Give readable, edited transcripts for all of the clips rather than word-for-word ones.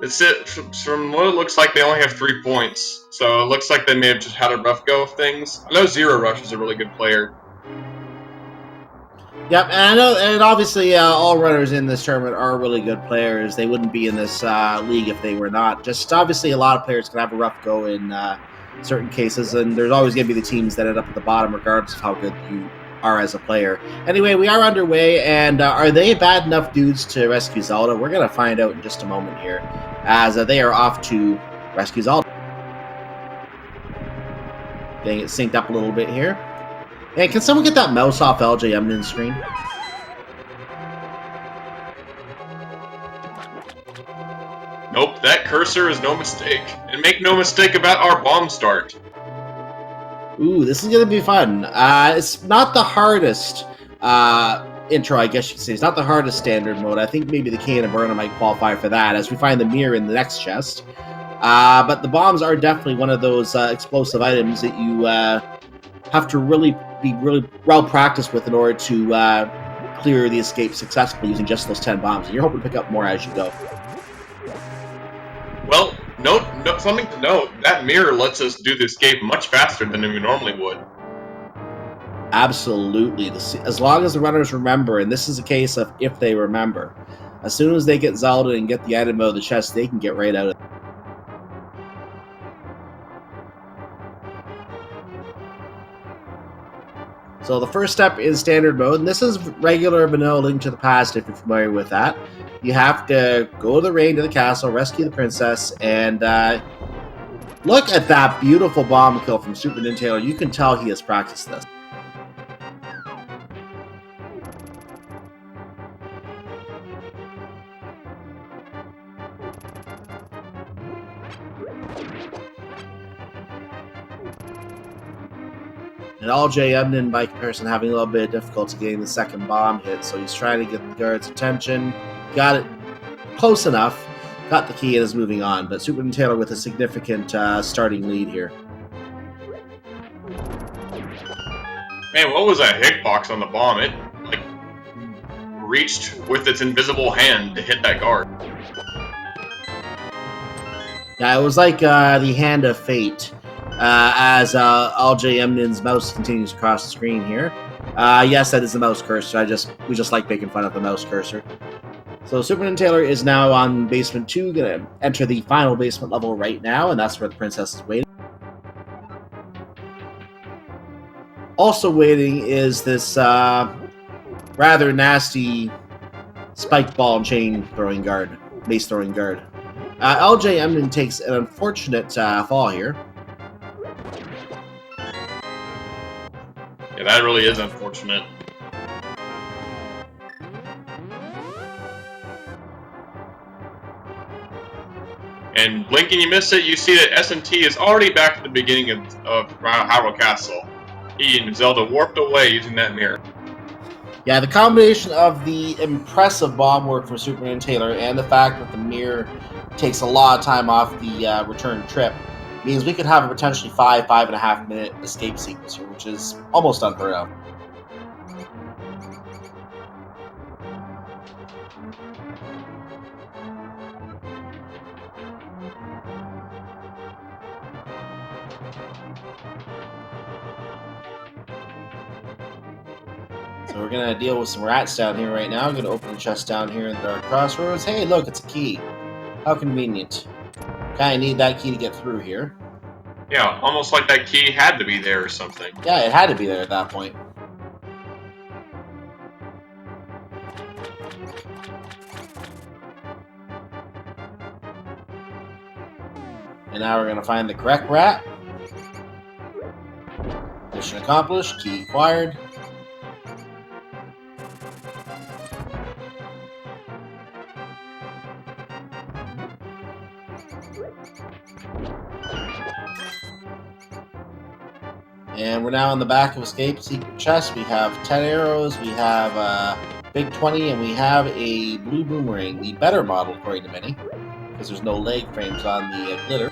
It's it. From what it looks like, they only have 3 points, so it looks like they may have just had a rough go of things. I know Zero Rush is a really good player. Yep, and I know, and obviously, all runners in this tournament are really good players. They wouldn't be in this league if they were not. Just obviously, a lot of players can have a rough go in certain cases, and there's always going to be the teams that end up at the bottom, regardless of how good you are as a player. Anyway, we are underway, and are they bad enough dudes to rescue Zelda? We're going to find out in just a moment here, as they are off to rescue Zelda. Getting it synced up a little bit here. Hey, can someone get that mouse off LJMnin's screen? Nope, that cursor is no mistake. And make no mistake about our bomb start. Ooh, this is going to be fun. It's not the hardest intro, I guess you could say. It's not the hardest standard mode. I think maybe the K and Burner might qualify for that, as we find the mirror in the next chest. But the bombs are definitely one of those explosive items that you have to really be really well practiced with in order to clear the escape successfully using just those 10 bombs. And you're hoping to pick up more as you go. Well, something to note, that mirror lets us do the escape much faster than we normally would. Absolutely. As long as the runners remember, and this is a case of if they remember, as soon as they get Zelda and get the item out of the chest, they can get right out of it. So the first step is standard mode, and this is regular vanilla Link to the Past if you're familiar with that. You have to go to the rain to the castle, rescue the princess, and look at that beautiful bomb kill from SuperNinTaylor. You can tell he has practiced this. And LJMnin, by comparison, having a little bit of difficulty getting the second bomb hit, so he's trying to get the guard's attention. Got it close enough, got the key, and is moving on. But SuperNinTaylor with a significant starting lead here. Man, what was that hitbox on the bomb? It, like, reached with its invisible hand to hit that guard. Yeah, it was like the hand of fate. As LJMnin's mouse continues across the screen here. Yes, that is the mouse cursor. We just like making fun of the mouse cursor. So SuperNinTaylor is now on basement 2, going to enter the final basement level right now, and that's where the princess is waiting. Also waiting is this rather nasty spiked ball and chain throwing guard, mace throwing guard. LJMnin takes an unfortunate fall here. Yeah, that really is unfortunate. And blink and you miss it, you see that S&T is already back at the beginning of Hyrule Castle. He and Zelda warped away using that mirror. Yeah, the combination of the impressive bomb work from SuperNinTaylor and the fact that the mirror takes a lot of time off the return trip means we could have a potentially 5.5 minute escape sequence here, which is almost unheard of. So we're going to deal with some rats down here right now. I'm going to open the chest down here in the Dark Crossroads. Hey, look, it's a key. How convenient. Kind of need that key to get through here. Yeah, almost like that key had to be there or something. Yeah, it had to be there at that point. And now we're going to find the correct rat. Mission accomplished. Key acquired. And we're now on the back of Escape Secret Chest. We have 10 arrows, we have a big 20, and we have a blue boomerang, the better model according to many, because there's no leg frames on the glitter.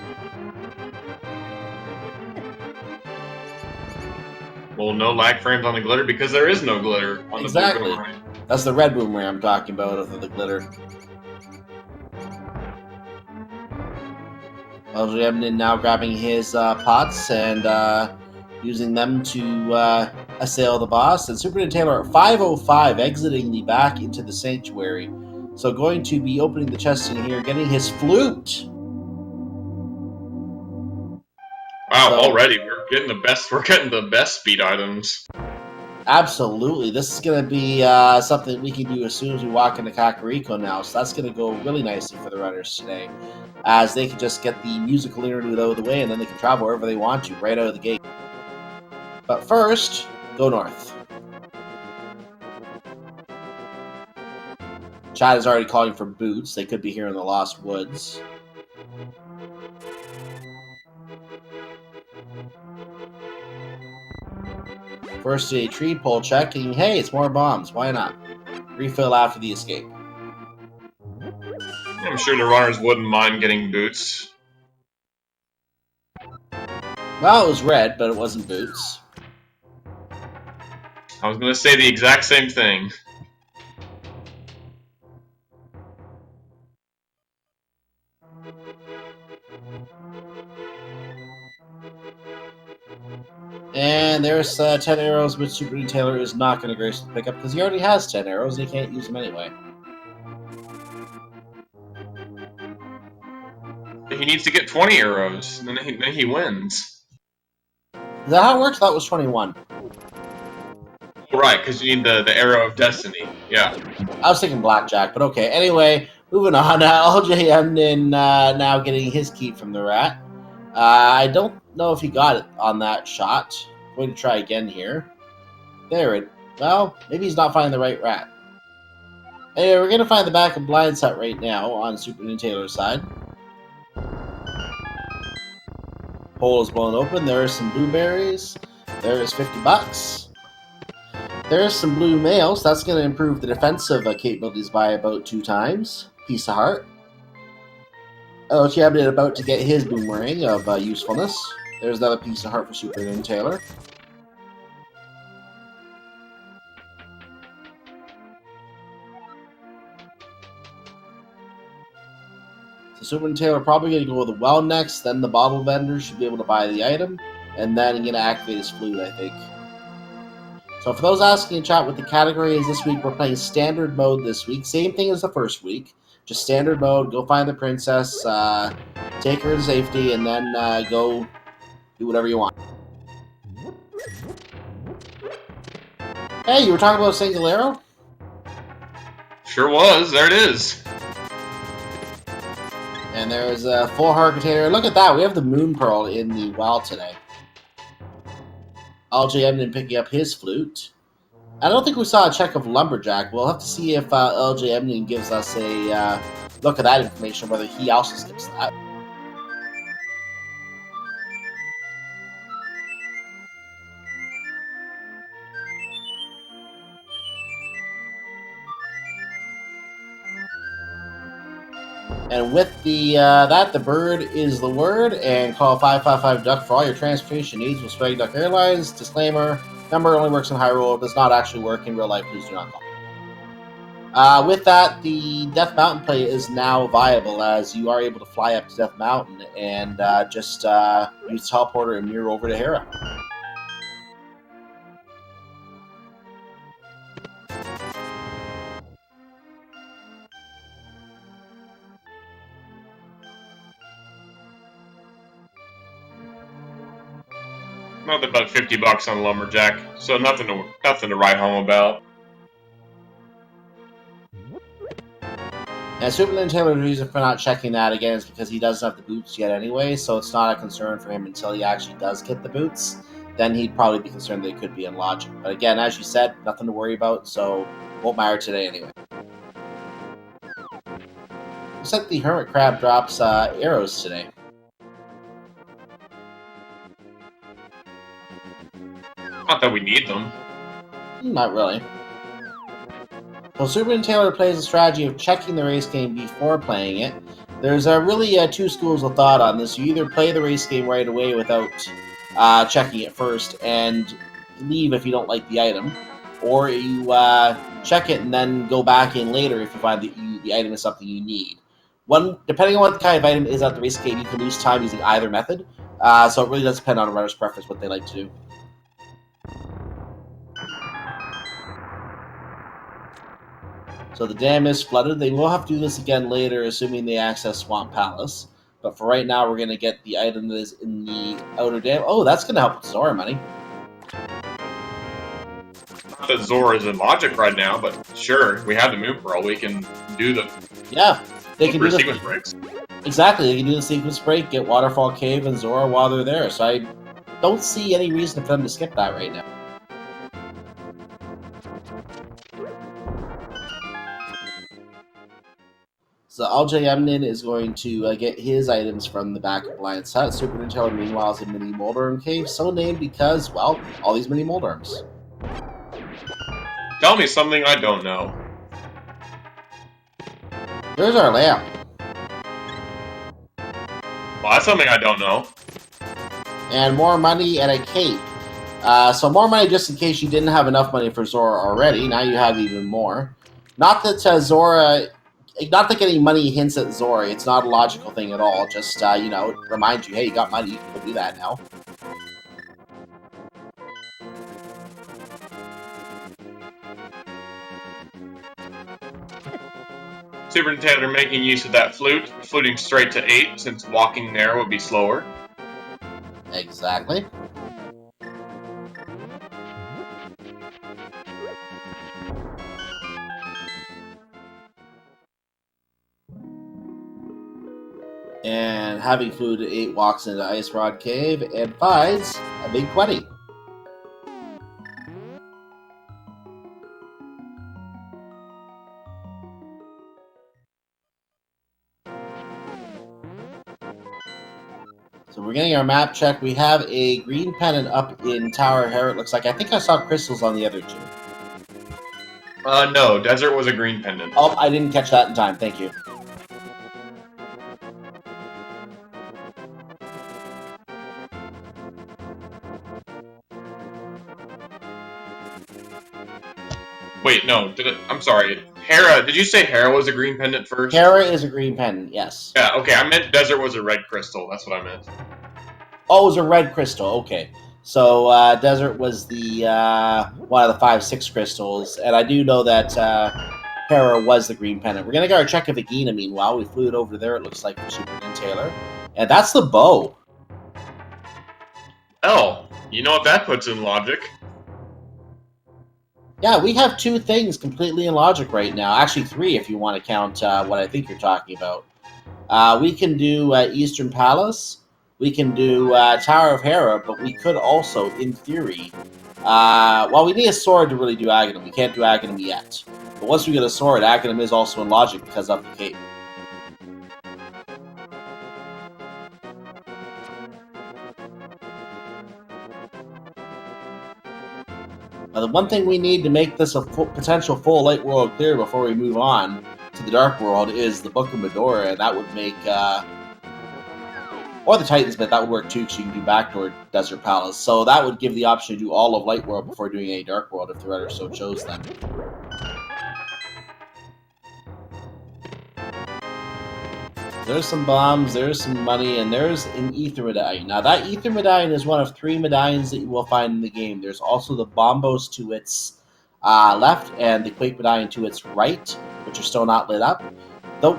Well, no lag frames on the glitter because there is no glitter on the blue boomerang. That's the red boomerang I'm talking about of the glitter. LJMnin now grabbing his pots and using them to assail the boss. And SuperNinTaylor at 5:05 exiting the back into the sanctuary. So going to be opening the chest in here, getting his flute. Wow, already we're getting the best speed items. Absolutely. This is going to be something we can do as soon as we walk into Kakariko now. So that's going to go really nicely for the runners today, as they can just get the musical interlude out of the way, and then they can travel wherever they want to, right out of the gate. But first, go north. Chad is already calling for boots. They could be here in the Lost Woods. First, a tree pole checking. Hey, it's more bombs. Why not? Refill after the escape. I'm sure the runners wouldn't mind getting boots. Well, it was red, but it wasn't boots. I was going to say the exact same thing. And there's 10 arrows, which SuperNinTaylor is not going to gracefully pick up because he already has 10 arrows and he can't use them anyway. He needs to get 20 arrows, and then he wins. Is that how it works? That was 21. Right, because you need the Arrow of Destiny. Yeah. I was thinking blackjack, but okay. Anyway, moving on. LJMnin now getting his key from the rat. I don't know if he got it on that shot. Going to try again here. There it. Well, maybe he's not finding the right rat. Anyway, we're going to find the back of Blind's hut right now on SuperNinTaylor's side. Hole is blown open. There are some blueberries. There is 50 bucks. There's some blue mails. That's going to improve the defensive capabilities by about 2 times. Piece of heart. LJMnin about to get his boomerang of usefulness. There's another piece of heart for SuperNinTaylor. So SuperNinTaylor probably going to go with the well next, then the bottle vendor should be able to buy the item, and then he's going to activate his flute, I think. So for those asking in chat what the category is this week, we're playing standard mode this week. Same thing as the first week. Just standard mode, go find the princess, take her to safety, and then go do whatever you want. Hey, you were talking about a single arrow? Sure was. There it is. And there's a full heart container. Look at that. We have the moon pearl in the well today. LJMnin picking up his flute. I don't think we saw a check of lumberjack. We'll have to see if LJMnin gives us a look at that information, whether he also skips that. And with the the bird is the word, and call 555 Duck for all your transportation needs with Swag Duck Airlines. Disclaimer: number only works in Hyrule, does not actually work in real life. Please do not call. With that, the Death Mountain play is now viable, as you are able to fly up to Death Mountain and just use teleporter and mirror over to Hera. Nothing but 50 bucks on lumberjack, so nothing to write home about. And SuperNinTaylor's reason for not checking that again is because he doesn't have the boots yet anyway, so it's not a concern for him until he actually does get the boots. Then he'd probably be concerned they could be unlogic. But again, as you said, nothing to worry about, so won't matter today anyway. Looks like the Hermit Crab drops arrows today. Not that we need them. Not really. Well, SuperNinTaylor plays a strategy of checking the race game before playing it. There's really 2 schools of thought on this. You either play the race game right away without checking it first and leave if you don't like the item, or you check it, and then go back in later if you find that the item is something you need. Depending on what kind of item is at the race game, you can lose time using either method. So it really does depend on a runner's preference what they like to do. So the dam is flooded. They will have to do this again later, assuming they access Swamp Palace. But for right now, we're going to get the item that is in the outer dam. Oh, that's going to help with Zora money. Not that Zora is in logic right now, but sure, we have the Moon Pearl. We can do the they can do the sequence breaks. Exactly, they can do the sequence break, get Waterfall Cave and Zora while they're there. So I don't see any reason for them to skip that right now. So LJMnin is going to get his items from the back of Blind's hut. SuperNinTaylor, meanwhile, is in Mini Moldarm Cave, so named because, well, all these Mini Moldarms. Tell me something I don't know. There's our lamp. Well, that's something I don't know. And more money and a cape. So more money just in case you didn't have enough money for Zora already. Now you have even more. Not that not that getting money hints at Zora. It's not a logical thing at all. Just, you know, remind you, hey, you got money. You can do that now. SuperNinTaylor making use of that flute, fluting straight to 8, since walking there would be slower. Exactly. And having food at 8 walks into Ice Rod Cave and finds a big 20. So we're getting our map check. We have a green pennant up in Tower Hair, it looks like. I think I saw crystals on the other two. No, Desert was a green pendant. Oh, I didn't catch that in time. Thank you. Wait, no, I'm sorry. Hera, did you say Hera was a green pendant first? Hera is a green pendant, yes. Yeah, okay, I meant Desert was a red crystal. That's what I meant. Oh, it was a red crystal. Okay. So, Desert was the one of the 5-6 crystals, and I do know that Hera was the green pendant. We're going to get our check of Ganon, meanwhile. We flew it over there, it looks like, for SuperNinTaylor. And that's the bow. Oh, you know what that puts in logic? Yeah, we have 2 things completely in logic right now. Actually, 3 if you want to count what I think you're talking about. We can do Eastern Palace. We can do Tower of Hera, but we could also, in theory... well, we need a sword to really do Aghanim. We can't do Aghanim yet. But once we get a sword, Aghanim is also in logic because of the cape. The one thing we need to make this a potential full light world clear before we move on to the dark world is the Book of Medora, and that would make... or the Titan's Bit, that would work too, because you can do backdoor Desert Palace. So that would give the option to do all of Light World before doing any Dark World, if the writer so chose then. There's some bombs, there's some money, and there's an Ether Medallion. Now, that Ether Medallion is one of 3 medallions that you will find in the game. There's also the Bombos to its left, and the Quake Medallion to its right, which are still not lit up. Though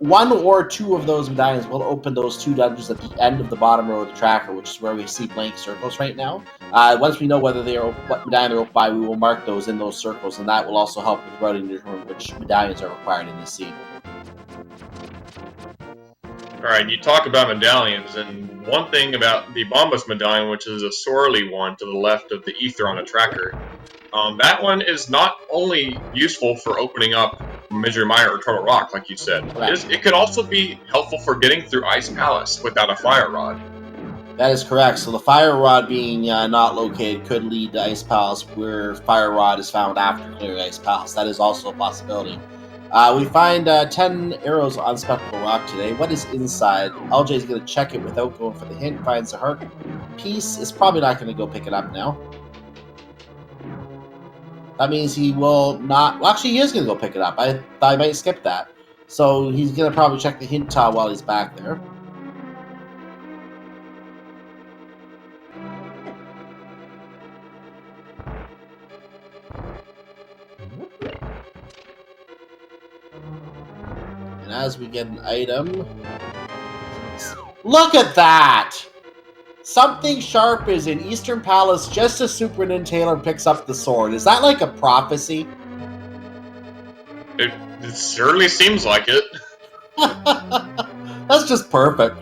1 or 2 of those medallions will open those 2 dungeons at the end of the bottom row of the tracker, which is where we see blank circles right now. Once we know what medallion they're opened by, we will mark those in those circles, and that will also help with routing to determine which medallions are required in this scene. Alright, you talk about medallions, and one thing about the Bombus medallion, which is a swirly one to the left of the Ether on the tracker, that one is not only useful for opening up Midgey Mire or Turtle Rock, like you said. Right. It could also be helpful for getting through Ice Palace without a Fire Rod. That is correct. So the Fire Rod being not located could lead to Ice Palace, where Fire Rod is found after clearing Ice Palace. That is also a possibility. We find 10 arrows on Spectacle Rock today. What is inside? LJ is going to check it without going for the hint. Finds the heart piece. Is probably not going to go pick it up now. That means he will not... Well, actually, he is going to go pick it up. I thought I might skip that. So he's going to probably check the hint tile while he's back there. And as we get an item... Look at that! Something sharp is in Eastern Palace just as SuperNinTaylor picks up the sword. Is that like a prophecy? It certainly seems like it. That's just perfect.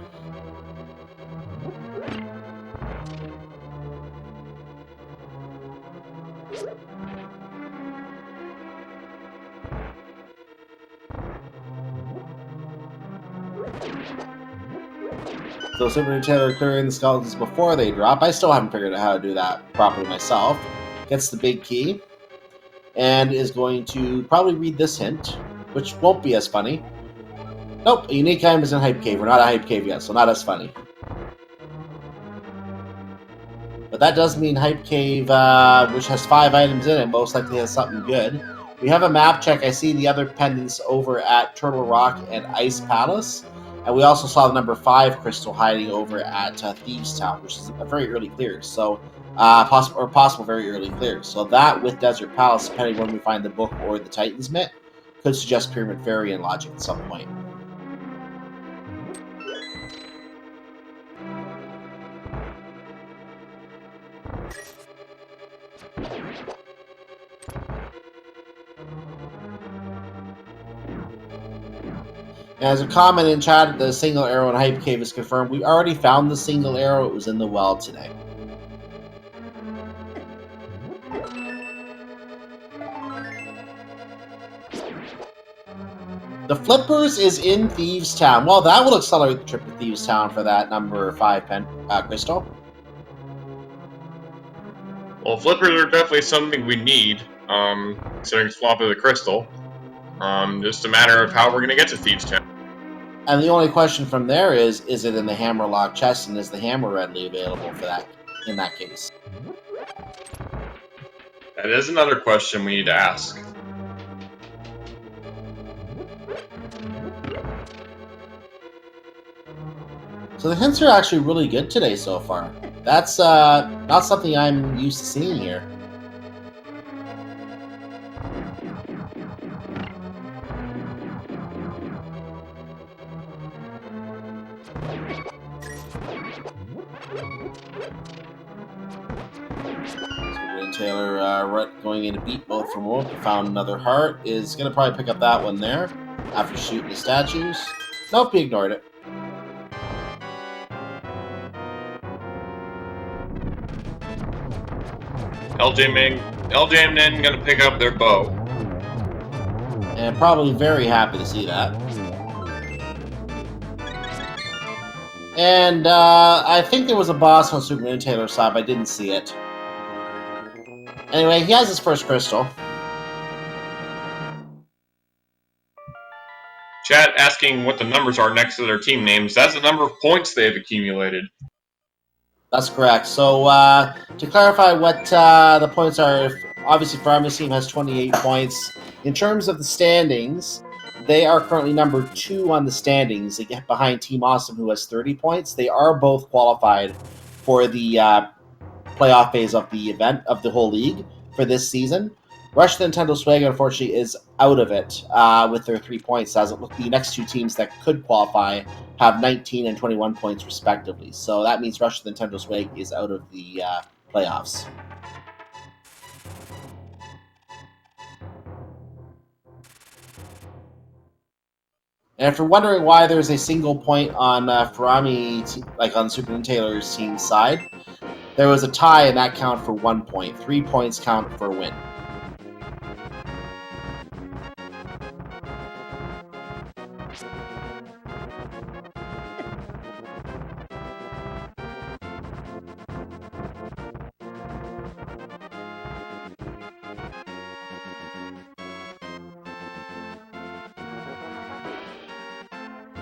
So SuperNinTaylor clearing the skeletons before they drop. I still haven't figured out how to do that properly myself. Gets the big key. And is going to probably read this hint, which won't be as funny. Nope, a unique item is in Hype Cave. We're not at Hype Cave yet, so not as funny. But that does mean Hype Cave, which has 5 items in it, most likely has something good. We have a map check. I see the other pendants over at Turtle Rock and Ice Palace. And we also saw the number 5 crystal hiding over at Thieves Town, which is a very early clear. So, possible very early clear. So that with Desert Palace, depending when we find the book or the Titan's Mitt, could suggest Pyramid Fairy and logic at some point. As a comment in chat, the single arrow in Hype Cave is confirmed. We already found the single arrow. It was in the well today. The Flippers is in Thieves Town. Well, that will accelerate the trip to Thieves Town for that number 5 crystal. Well, flippers are definitely something we need, considering swapping the crystal. Just a matter of how we're going to get to Thieves Town. And the only question from there is it in the Hammerlock chest, and is the hammer readily available for that in that case? That is another question we need to ask. So the hints are actually really good today so far. That's not something I'm used to seeing here. Taylor going into beat mode for a moment. Found another heart. Is going to probably pick up that one there after shooting the statues. Nope, he ignored it. LJMnin going to pick up their bow. And probably very happy to see that. And I think there was a boss on SuperNinTaylor's side, but I didn't see it. Anyway, he has his first crystal. Chat asking what the numbers are next to their team names. That's the number of points they've accumulated. That's correct. So, to clarify what the points are, obviously Farmer's team has 28 points. In terms of the standings, they are currently number 2 on the standings. They get behind Team Awesome, who has 30 points. They are both qualified for the playoff phase of the event, of the whole league for this season. Rush the Nintendo Swag, unfortunately, is out of it with their 3 points, as it look the next 2 teams that could qualify have 19 and 21 points respectively. So that means Rush the Nintendo Swag is out of the playoffs. And if you're wondering why there's a single point on Farami, like on SuperNinTaylor's team side, there was a tie and that counted for 1 point. 3 points count for a win.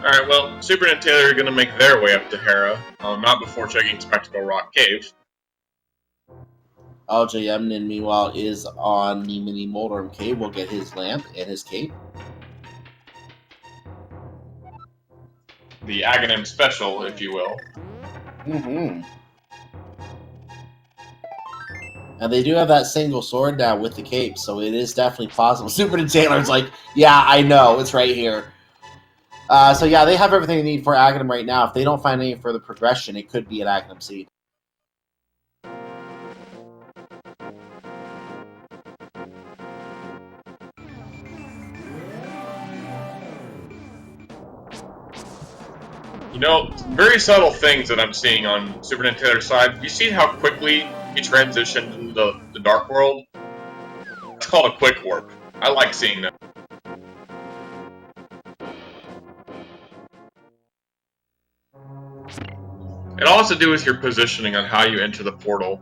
Alright, well, SuperNinTaylor are going to make their way up to Hera, not before checking Spectacle Rock Cave. LJMnin, meanwhile, is on the mini Moldorm cave. We'll get his lamp and his cape. The Ganon special, if you will. Mm-hmm. And they do have that single sword now with the cape, so it is definitely possible. SuperNinTaylor's like, yeah, I know, it's right here. So yeah, they have everything they need for Aghanim right now. If they don't find any further progression, it could be an Aghanim seed. You know, very subtle things that I'm seeing on SuperNinTaylor's side. You see how quickly he transitioned into the Dark World? It's called a quick warp. I like seeing that. It all has to do with your positioning on how you enter the portal.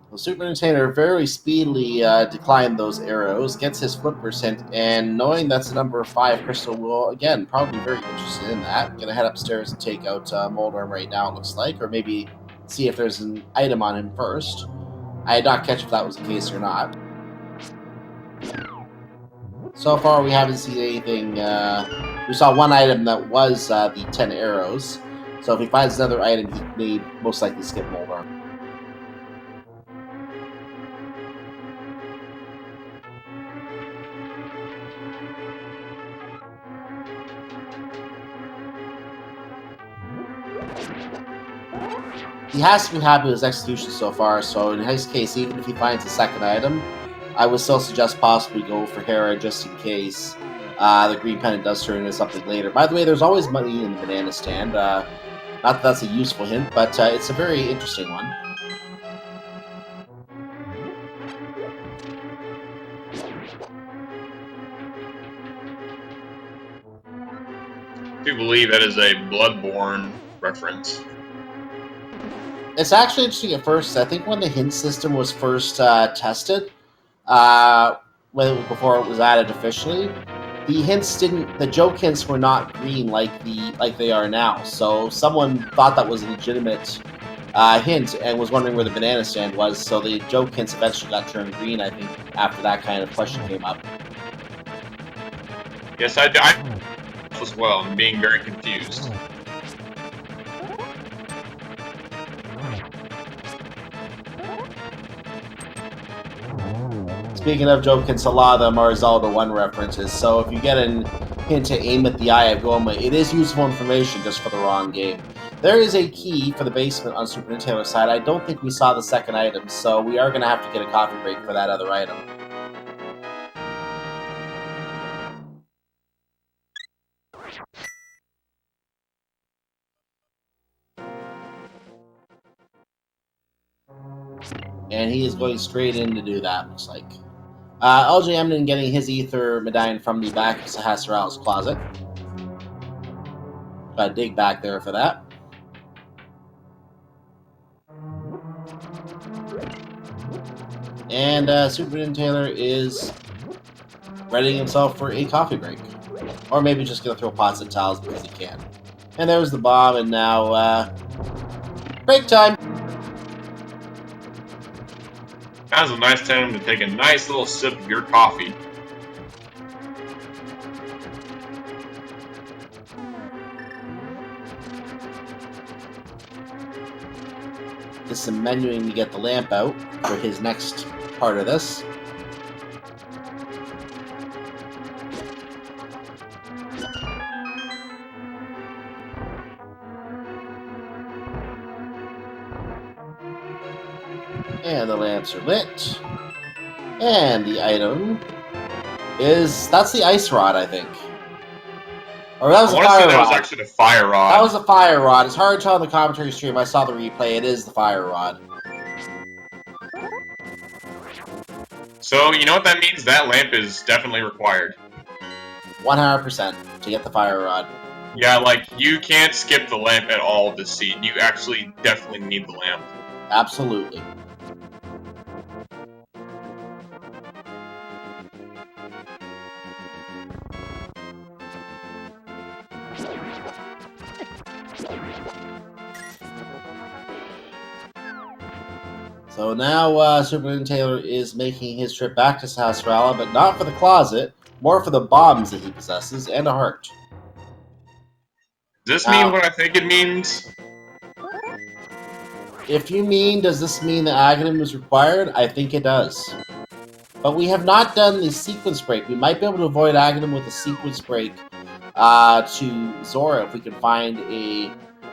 Well, SuperNinTaylor very speedily declined those arrows, gets his flip percent, and knowing that's the number 5, Crystal will, again, probably be very interested in that. Gonna head upstairs and take out Moldorm right now, it looks like, or maybe see if there's an item on him first. I did not catch if that was the case or not. So far, we haven't seen anything. We saw one item that was the 10 arrows. So if he finds another item, he may most likely skip Moldorm. He has to be happy with his execution so far, so in his case, even if he finds a second item, I would still suggest possibly go for Hera just in case the green pendant does turn into something later. By the way, there's always money in the banana stand. Not that that's a useful hint, but it's a very interesting one. I do believe that is a Bloodborne reference. It's actually interesting at first. I think when the hint system was first tested, before it was added officially, the joke hints were not green like they are now. So someone thought that was a legitimate hint and was wondering where the banana stand was. So the joke hints eventually got turned green, I think, after that kind of question came up. Yes, I as well. I'm being very confused. Speaking of joke hints, a lot of them are Zelda 1 references, so if you get a hint to aim at the Eye of Goma, it is useful information just for the wrong game. There is a key for the basement on SuperNinTaylor's side. I don't think we saw the second item, so we are going to have to get a coffee break for that other item. And he is going straight in to do that, looks like. LJMnin getting his ether medallion from the back of Sahasraral's closet. Gotta dig back there for that. And SuperNinTaylor is readying himself for a coffee break. Or maybe just gonna throw pots and towels because he can. And there's the bomb, and now break time! Now's a nice time to take a nice little sip of your coffee. Just some menuing to get the lamp out for his next part of this. And the lamps are lit. And the item is... that's the ice rod, I think. Or that was a fire rod. That was actually the fire rod. That was a fire rod. It's hard to tell in the commentary stream. I saw the replay. It is the fire rod. So, you know what that means? That lamp is definitely required. 100% to get the fire rod. Yeah, like, you can't skip the lamp at all this seed. You actually definitely need the lamp. Absolutely. So now SuperNinTaylor is making his trip back to Sarsaparilla, but not for the closet, more for the bombs that he possesses and a heart. Does this mean what I think it means? If you mean, does this mean that Aghanim is required? I think it does. But we have not done the sequence break. We might be able to avoid Aghanim with a sequence break to Zora if we can find a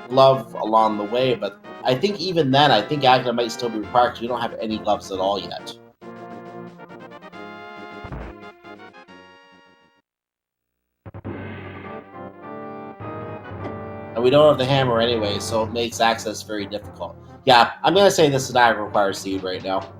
glove along the way, but I think even then, I think Aghanim might still be required because we don't have any gloves at all yet. And we don't have the hammer anyway, so it makes access very difficult. Yeah, I'm going to say this is not a required seed right now.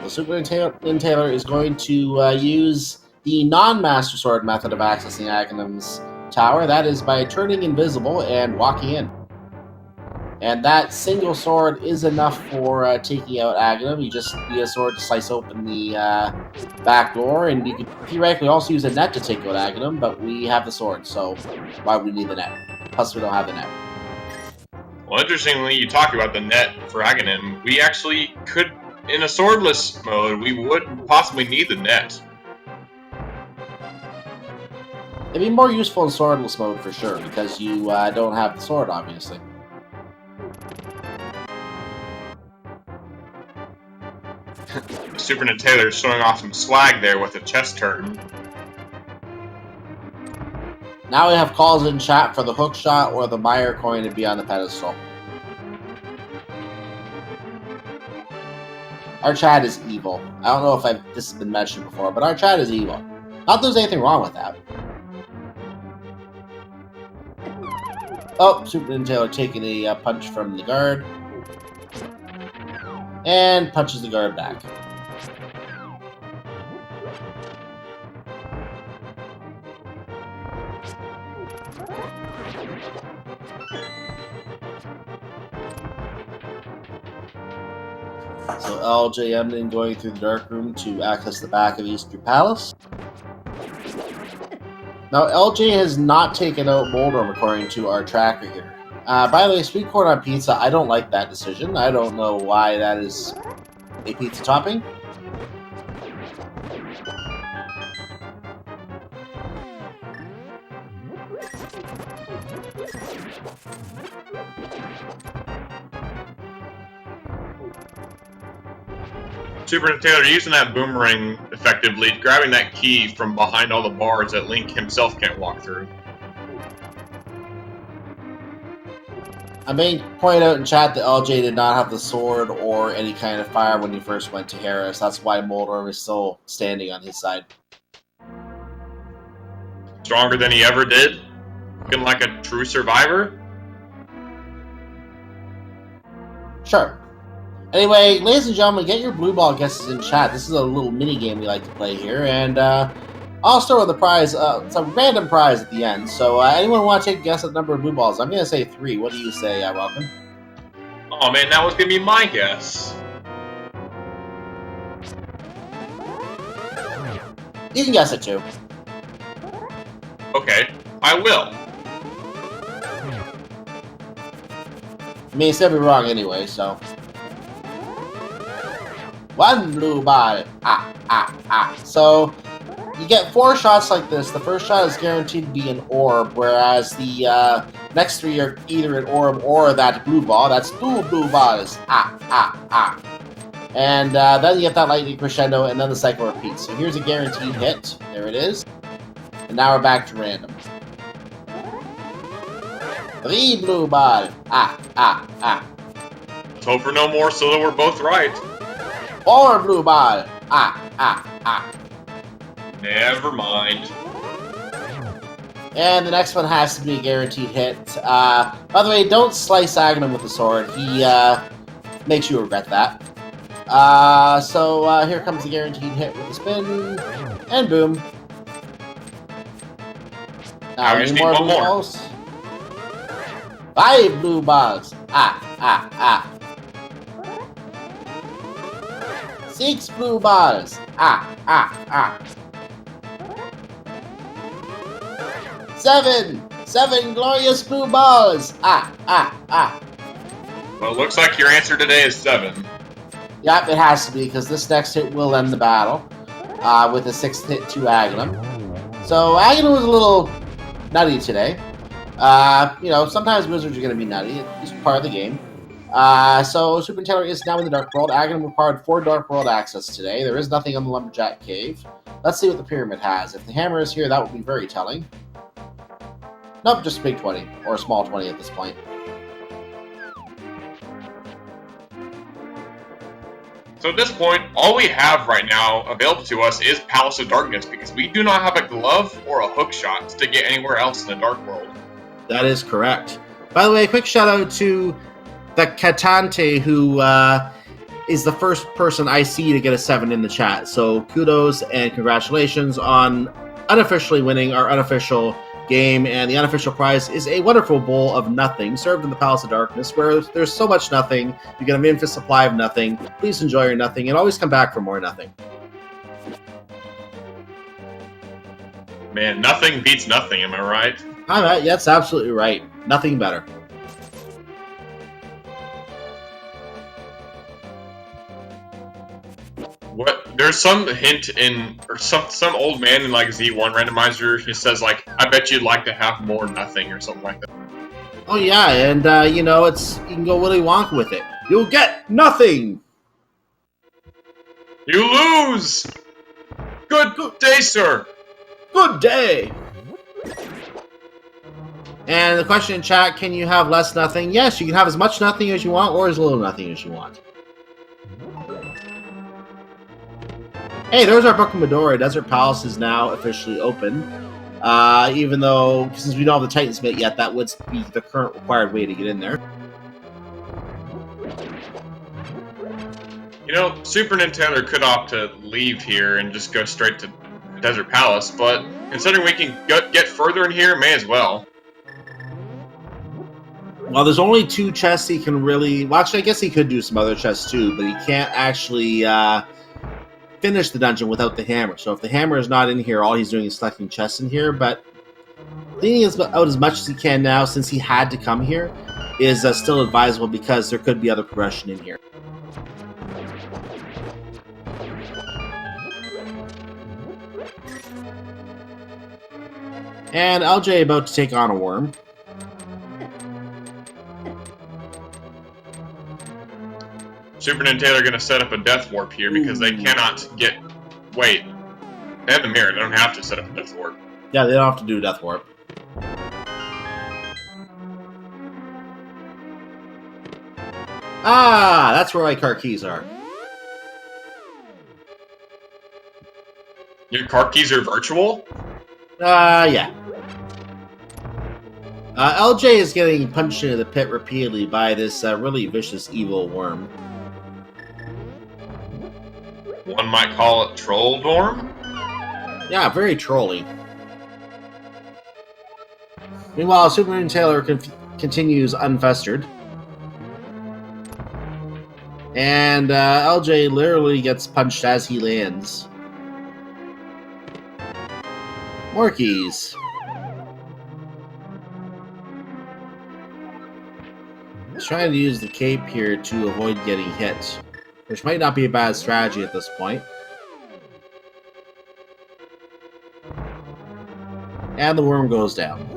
So SuperNinTaylor is going to use the non-Master Sword method of accessing Aghanim's tower. That is by turning invisible and walking in. And that single sword is enough for taking out Aghanim. You just need a sword to slice open the back door, and you could theoretically also use a net to take out Aghanim, but we have the sword, so why would we need the net? Plus, we don't have the net. Well, interestingly, you talk about the net for Aghanim. We actually could, in a swordless mode, we would possibly need the net. It'd be more useful in swordless mode for sure, because you don't have the sword, obviously. SuperNinTaylor showing off some swag there with a chest turn. Now we have calls in chat for the hook shot or the Meyer coin to be on the pedestal. Our chat is evil. I don't know if this has been mentioned before, but our chat is evil. Not that there's anything wrong with that. Oh, SuperNinTaylor taking a punch from the guard. And punches the guard back. So LJMnin going through the dark room to access the back of Easter Palace. Now LJ has not taken out Moldorm according to our tracker here. By the way, sweet corn on pizza, I don't like that decision. I don't know why that is a pizza topping. SuperNinTaylor using that boomerang effectively, grabbing that key from behind all the bars that Link himself can't walk through. I may point out in chat that LJ did not have the sword or any kind of fire when he first went to Harris. That's why Moldorm is still standing on his side. Stronger than he ever did? Looking like a true survivor? Sure. Anyway, ladies and gentlemen, get your blue ball guesses in chat. This is a little mini game we like to play here, and I'll start with the prize. It's a random prize at the end. So anyone want to take a guess at the number of blue balls? I'm going to say 3. What do you say, Welcome? Oh man, that was going to be my guess. You can guess it too. Okay, I will. I mean, it's going to be wrong anyway, so... 1 blue ball. So, you get 4 shots like this. The first shot is guaranteed to be an orb, whereas the next 3 are either an orb or that blue ball. That's 2 blue balls. And then you get that lightning crescendo, and then the cycle repeats. So here's a guaranteed hit. There it is. And now we're back to random. 3 blue ball. Let's hope for no more so that we're both right. 4 blue ball. Never mind. And the next one has to be a guaranteed hit. By the way, don't slice Aghanim with the sword. He makes you regret that. So here comes the guaranteed hit with the spin. And boom. Now, I just any need more one blue more. balls? 5 blue balls. 6 blue balls. 7 glorious blue balls. Ah. Well, it looks like your answer today is 7. Yep, it has to be, because this next hit will end the battle with a 6th hit to Aghanim. So Aghanim was a little nutty today. You know, sometimes wizards are going to be nutty. It's part of the game. So SuperNinTaylor is now in the Dark World. Aghanim required 4 Dark World access today. There is nothing on the Lumberjack Cave. Let's see what the pyramid has. If the hammer is here, that would be very telling. Nope, just a big 20, or a small 20 at this point. So at this point, all we have right now available to us is Palace of Darkness, because we do not have a glove or a hook shot to get anywhere else in the Dark World. That is correct. By the way, quick shout out to the Catante, who is the first person I see to get a 7 in the chat. So kudos and congratulations on unofficially winning our unofficial game, and the unofficial prize is a wonderful bowl of nothing served in the Palace of Darkness, where there's so much nothing. You get an infinite supply of nothing. Please enjoy your nothing and always come back for more nothing. Man, nothing beats nothing, am I right? That's absolutely right. Nothing better. What? There's some hint in, or some old man in like Z1 Randomizer who says like, I bet you'd like to have more nothing or something like that. Oh yeah, and you know, you can go Willy Wonka with it. You'll get nothing. You lose. Good day, sir. Good day. And the question in chat: can you have less nothing? Yes, you can have as much nothing as you want, or as little nothing as you want. Hey, there's our Book of Medora. Desert Palace is now officially open. Even though, since we don't have the Titansmith yet, that would be the current required way to get in there. You know, SuperNinTaylor could opt to leave here and just go straight to Desert Palace, but considering we can get further in here, may as well. Well, there's only 2 chests he can really... Well, actually, I guess he could do some other chests too, but he can't actually finish the dungeon without the hammer. So if the hammer is not in here, all he's doing is selecting chests in here, but cleaning out as much as he can now, since he had to come here, is still advisable, because there could be other progression in here. And LJ about to take on a worm. SuperNinTaylor gonna set up a death warp here because they cannot get... Wait. They have the mirror. They don't have to set up a death warp. Yeah, they don't have to do death warp. Ah, that's where my car keys are. Your car keys are virtual? Yeah. LJ is getting punched into the pit repeatedly by this really vicious, evil worm. One might call it Troll Dorm? Yeah, very trolly. Meanwhile, SuperNinTaylor continues unfestered. And LJ literally gets punched as he lands. More keys. He's trying to use the cape here to avoid getting hit, which might not be a bad strategy at this point. And the worm goes down.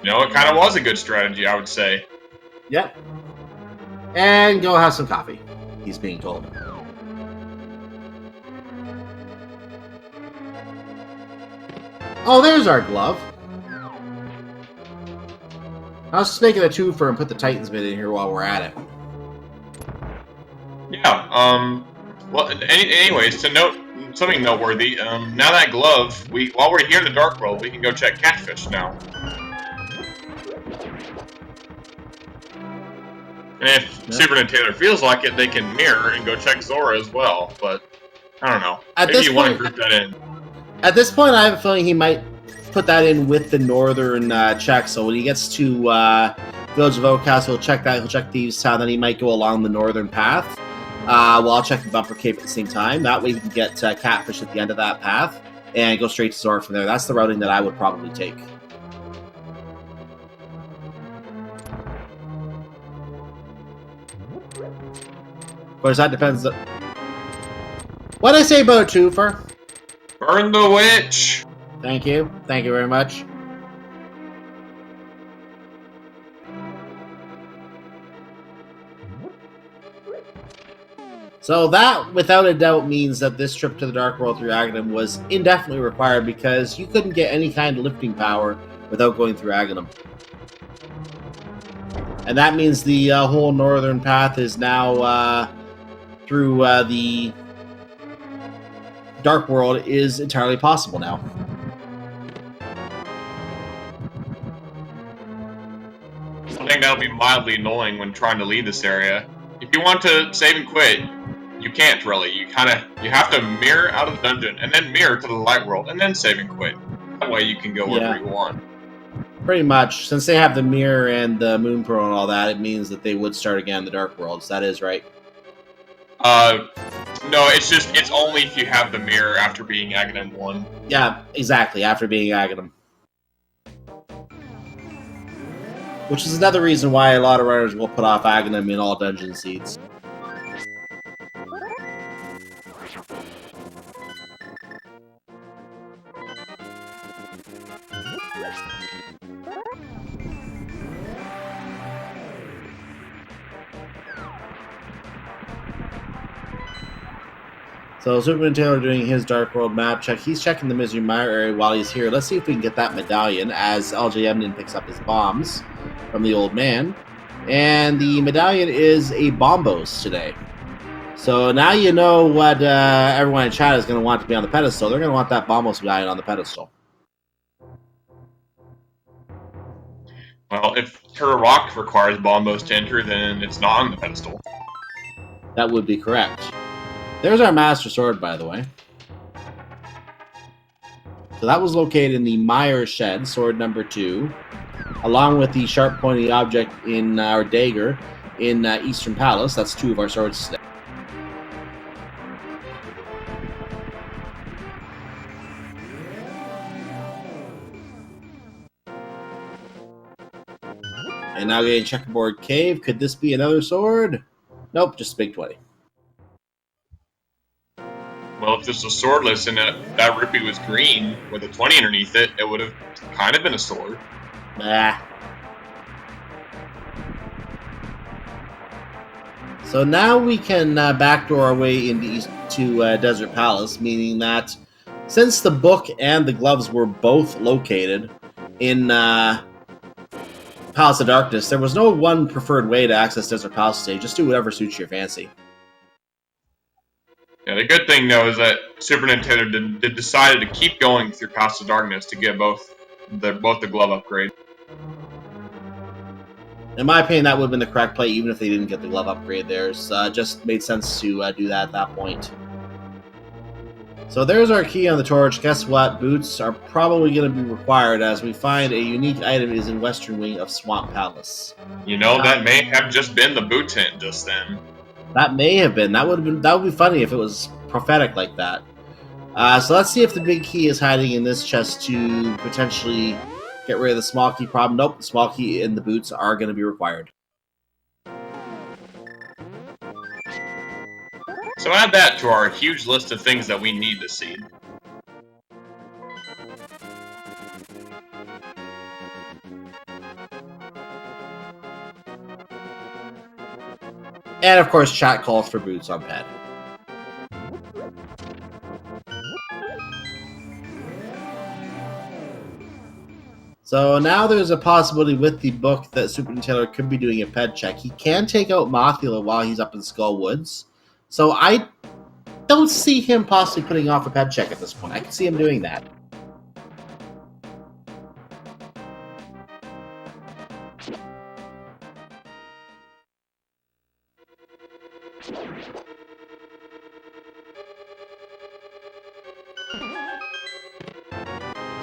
You know, it kind of was a good strategy, I would say. Yep. And go have some coffee, he's being told. Oh, there's our glove. I was just making a twofer and put the Titansmith in here while we're at it. Yeah, well, anyways, to note something noteworthy, now that glove, while we're here in the Dark World, we can go check Catfish now. And if SuperNinTaylor feels like it, they can mirror and go check Zora as well, but I don't know. Maybe you want to group that in. At this point, I have a feeling he might put that in with the northern check, so when he gets to Village of Outcast, he'll check that, he'll check Thieves Town, then he might go along the northern path, while checking Bumper Cape at the same time. That way he can get Catfish at the end of that path, and go straight to Zora from there. That's the routing that I would probably take. Of course, that depends. What'd I say about a twofer? Burn the witch! Thank you. Thank you very much. So that, without a doubt, means that this trip to the Dark World through Aghanim was indefinitely required because you couldn't get any kind of lifting power without going through Aghanim. And that means the whole northern path is now through the Dark World is entirely possible now. I think that'll be mildly annoying when trying to leave this area. If you want to save and quit, you can't really. You have to mirror out of the dungeon, and then mirror to the light world, and then save and quit. That way you can go wherever you want. Pretty much. Since they have the mirror and the moon pearl and all that, it means that they would start again in the Dark Worlds. That is right. No, it's only if you have the mirror after being Aghanim 1. Yeah, exactly, after being Aghanim. Which is another reason why a lot of runners will put off Aghanim in all dungeon seeds. So SuperNinTaylor doing his Dark World map check. He's checking the Misery Mire area while he's here. Let's see if we can get that medallion as LJMnin picks up his bombs from the old man. And the medallion is a Bombos today. So now you know what everyone in chat is going to want to be on the pedestal. They're going to want that Bombos medallion on the pedestal. Well, if Terra Rock requires Bombos to enter, then it's not on the pedestal. That would be correct. There's our Master Sword, by the way. So that was located in the Mire Shed, sword number 2, along with the sharp pointy object in our dagger in Eastern Palace. That's 2 of our swords today. And now getting Checkerboard Cave. Could this be another sword? Nope, just a big 20. Well, if this was swordless and that rupee was green with a 20 underneath it, it would have kind of been a sword. Nah. So now we can backdoor our way into Desert Palace, meaning that since the book and the gloves were both located in Palace of Darkness, there was no one preferred way to access Desert Palace today. Just do whatever suits your fancy. Yeah, the good thing, though, is that SuperNinTaylor decided to keep going through Palace of Darkness to get both the glove upgrade. In my opinion, that would have been the correct play, even if they didn't get the glove upgrade. There's just made sense to do that at that point. So there's our key on the torch. Guess what? Boots are probably going to be required, as we find a unique item is in Western Wing of Swamp Palace. You know, that may have just been the boot hint just then. That may have been. That would be funny if it was prophetic like that. So let's see if the big key is hiding in this chest to potentially get rid of the small key problem. Nope, the small key and the boots are going to be required. So add that to our huge list of things that we need to see. And of course, chat calls for boots on pad. So now there's a possibility with the book that SuperNinTaylor could be doing a ped check. He can take out Mothula while he's up in Skull Woods. So I don't see him possibly putting off a ped check at this point. I can see him doing that.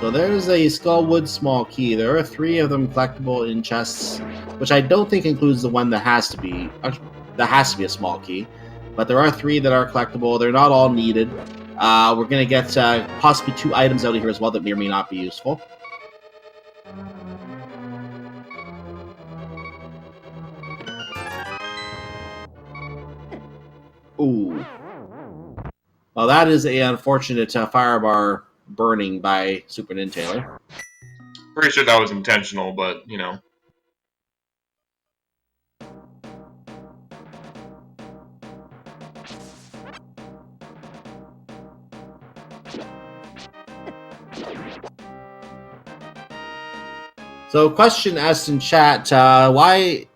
So there's a Skullwood small key. There are 3 of them collectible in chests, which I don't think includes the one that has to be a small key. But there are 3 that are collectible. They're not all needed. We're going to get possibly 2 items out of here as well that may or may not be useful. Well, that is a unfortunate fire bar burning by SuperNinTaylor. Pretty sure that was intentional, but, you know. So, question asked in chat: why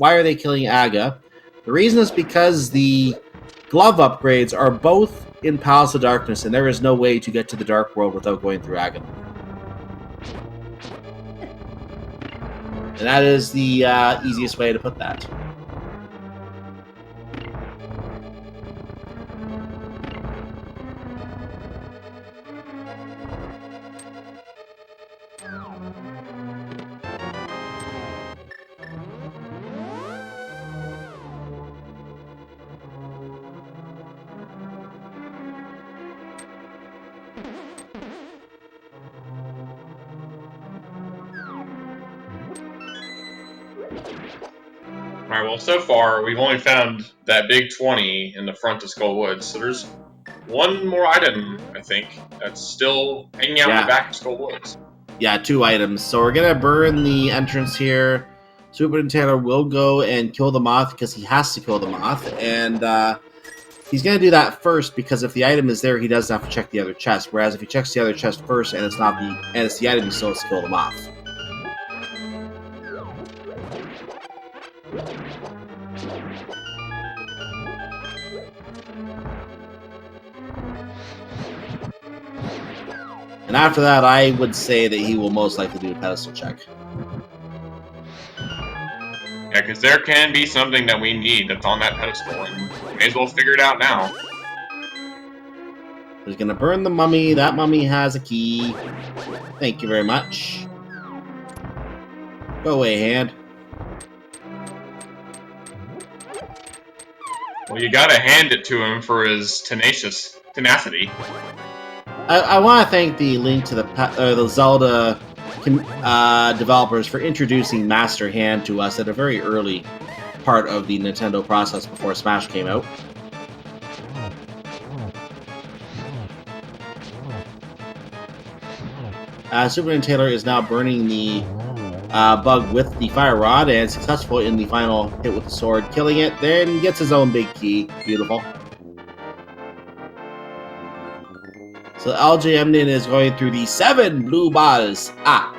are they killing Aga? The reason is because the glove upgrades are both in Palace of Darkness, and there is no way to get to the Dark World without going through Aga. And that is the easiest way to put that. Alright, well, so far, we've only found that big 20 in the front of Skull Woods, so there's one more item, I think, that's still hanging out in the back of Skull Woods. Yeah, 2 items. So we're going to burn the entrance here. SuperNinTaylor will go and kill the moth because he has to kill the moth, and he's going to do that first because if the item is there, he doesn't have to check the other chest, whereas if he checks the other chest first and it's the item, he still has to kill the moth. And after that, I would say that he will most likely do a pedestal check. Yeah, because there can be something that we need that's on that pedestal, and we may as well figure it out now. He's going to burn the mummy. That mummy has a key. Thank you very much. Go away, hand. Well, you gotta hand it to him for his tenacity. I want to thank the Link to the Zelda developers for introducing Master Hand to us at a very early part of the Nintendo process before Smash came out. SuperNinTaylor is now burning the bug with the fire rod and successful in the final hit with the sword, killing it, then gets his own big key. Beautiful. So LJMnin is going through the 7 blue balls that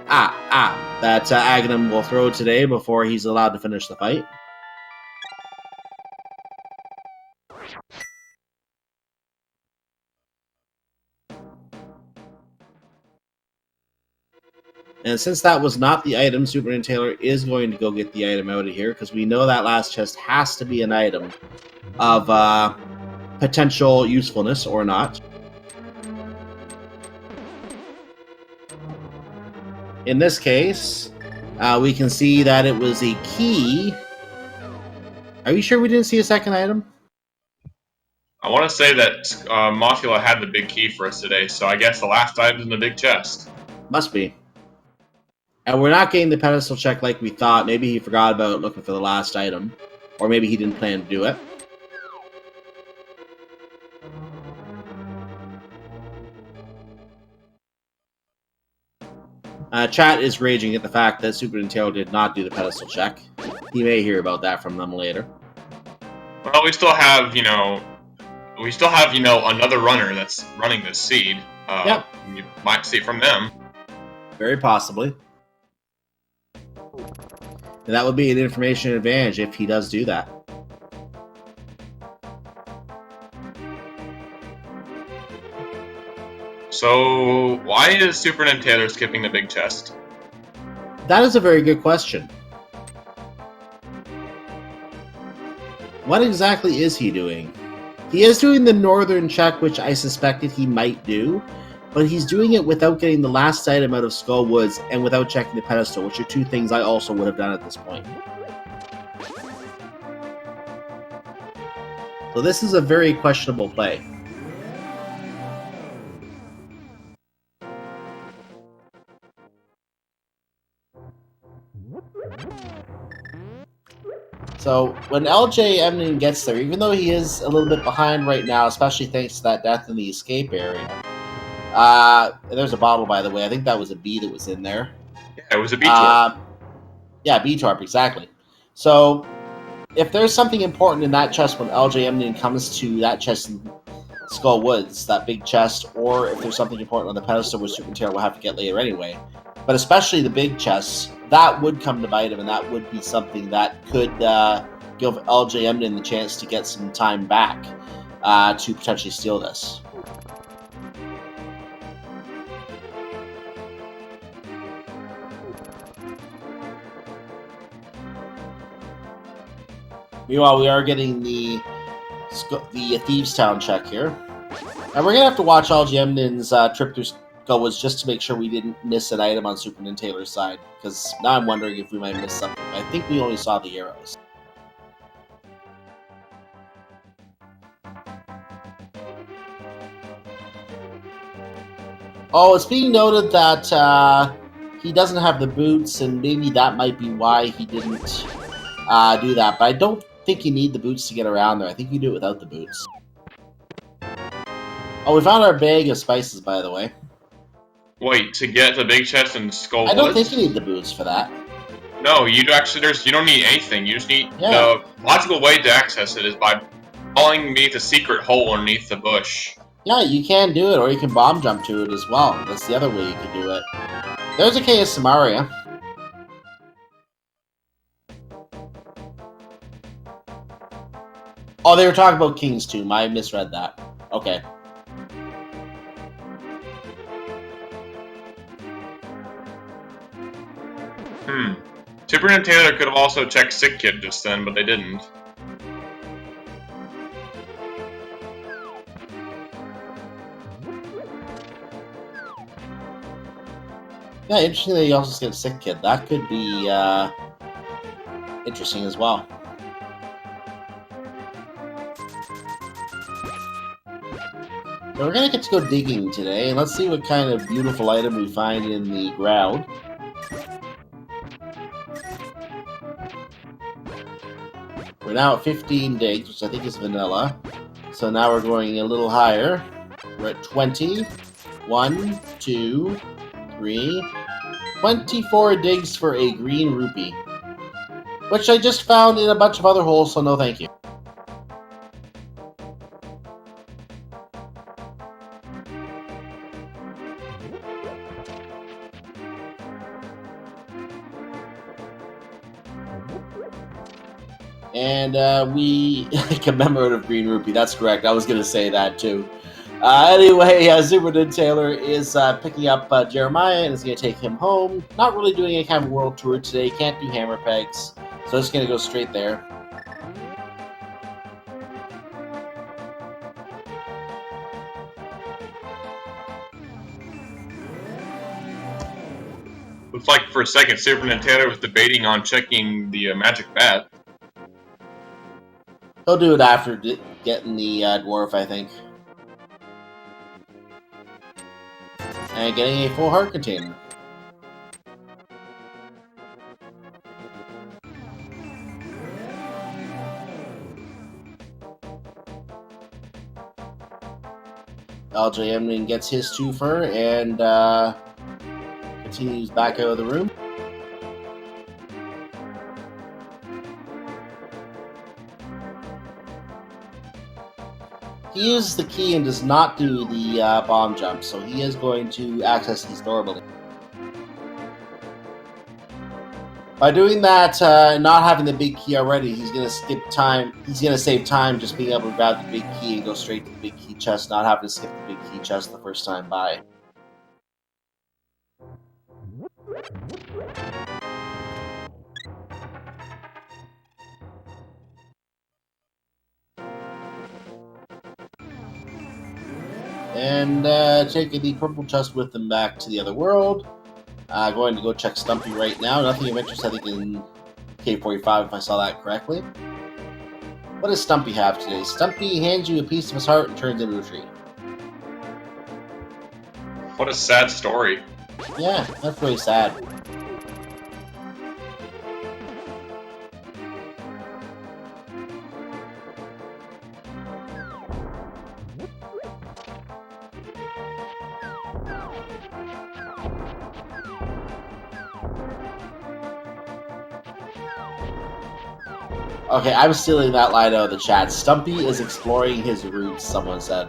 Ganon will throw today before he's allowed to finish the fight. And since that was not the item, SuperNinTaylor is going to go get the item out of here because we know that last chest has to be an item of potential usefulness or not. In this case, we can see that it was a key. Are you sure we didn't see a second item? I want to say that Mothula had the big key for us today, so I guess the last item's in the big chest. Must be. And we're not getting the pedestal check like we thought. Maybe he forgot about looking for the last item. Or maybe he didn't plan to do it. Chat is raging at the fact that SuperNinTaylor did not do the pedestal check. He may hear about that from them later. Well, we still have, another runner that's running this seed. Yep. You might see it from them. Very possibly. And that would be an information advantage if he does do that. So, why is SuperNinTaylor skipping the big chest? That is a very good question. What exactly is he doing? He is doing the northern check, which I suspected he might do, but he's doing it without getting the last item out of Skull Woods and without checking the pedestal, which are 2 things I also would have done at this point. So this is a very questionable play. So when LJMnin gets there, even though he is a little bit behind right now, especially thanks to that death in the escape area. There's a bottle, by the way. I think that was a bee that was in there. Yeah, it was a B-Torp. Yeah, B-Torp, exactly. So if there's something important in that chest when LJMnin comes to that chest in Skull Woods, that big chest, or if there's something important on the pedestal which SuperNinTaylor will have to get later anyway, but especially the big chests, that would come to bite him, and that would be something that could give LJMnin the chance to get some time back to potentially steal this. Meanwhile, we are getting the Thieves Town check here. And we're going to have to watch LJMnin's trip through Skull Woods just to make sure we didn't miss an item on SuperNinTaylor's side, because now I'm wondering if we might miss something. I think we only saw the arrows. Oh, it's being noted that he doesn't have the boots, and maybe that might be why he didn't do that. But I don't think you need the boots to get around there. I think you do it without the boots. Oh, we found our bag of spices, by the way. Wait, to get the big chest in Skull Woods? I don't think you need the boots for that. No, you don't need anything. You just need the logical way to access it is by falling beneath a secret hole underneath the bush. Yeah, you can do it, or you can bomb jump to it as well. That's the other way you can do it. There's a cave of Samaria. Oh, they were talking about King's Tomb. I misread that. Okay. SuperNinTaylor could have also checked Sick Kid just then, but they didn't. Yeah, interesting that you also skipped Sick Kid. That could be interesting as well. So we're gonna get to go digging today, and let's see what kind of beautiful item we find in the ground. We're now at 15 digs, which I think is vanilla. So now we're going a little higher. We're at 20. 1, 2, 3. 24 digs for a green rupee. Which I just found in a bunch of other holes, so no thank you. And we commemorative green rupee. That's correct. I was going to say that too. Anyway, SuperNinTaylor is picking up Jeremiah and is going to take him home. Not really doing any kind of world tour today. Can't do hammer pegs, so just going to go straight there. Looks like for a second SuperNinTaylor was debating on checking the magic bat. He'll do it after getting the dwarf, I think. And getting a full heart container. LJMnin gets his twofer and continues back out of the room. He uses the key and does not do the bomb jump, so he is going to access these normally. By doing that, not having the big key already, he's going to skip time. He's going to save time just being able to grab the big key and go straight to the big key chest, not having to skip the big key chest the first time by. And taking the purple chest with them back to the other world. Going to go check Stumpy right now. Nothing of interest, I think, in K45, if I saw that correctly. What does Stumpy have today? Stumpy hands you a piece of his heart and turns into a tree. What a sad story. Yeah, that's really sad. Okay, I'm stealing that line out of the chat. Stumpy is exploring his roots, someone said.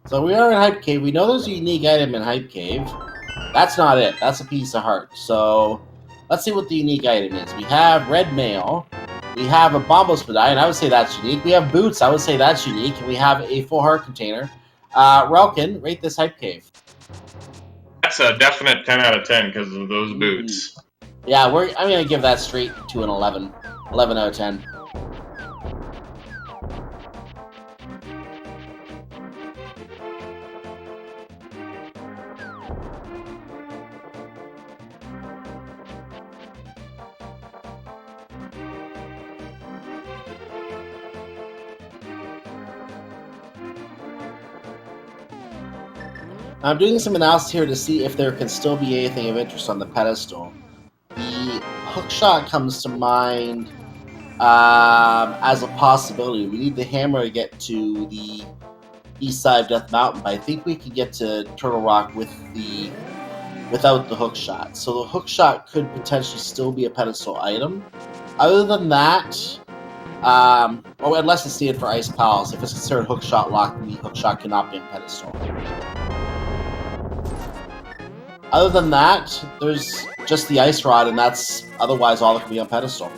So we are in Hype Cave. We know there's a unique item in Hype Cave. That's not it. That's a piece of heart. So let's see what the unique item is. We have red mail. We have a Bombos medallion. I would say that's unique. We have boots. I would say that's unique. And we have a full heart container. Relkin, rate this Hype Cave. That's a definite 10 out of 10 because of those boots. Yeah, I'm going to give that straight to an 11. 11 out of 10. I'm doing some analysis here to see if there can still be anything of interest on the pedestal. The hookshot comes to mind as a possibility. We need the hammer to get to the east side of Death Mountain, but I think we could get to Turtle Rock without the hookshot. So the hookshot could potentially still be a pedestal item. Other than that, unless it's needed for Ice Palace. If it's considered hookshot locked, the hookshot cannot be a pedestal. Other than that, there's just the ice rod, and that's otherwise all that can be on pedestal.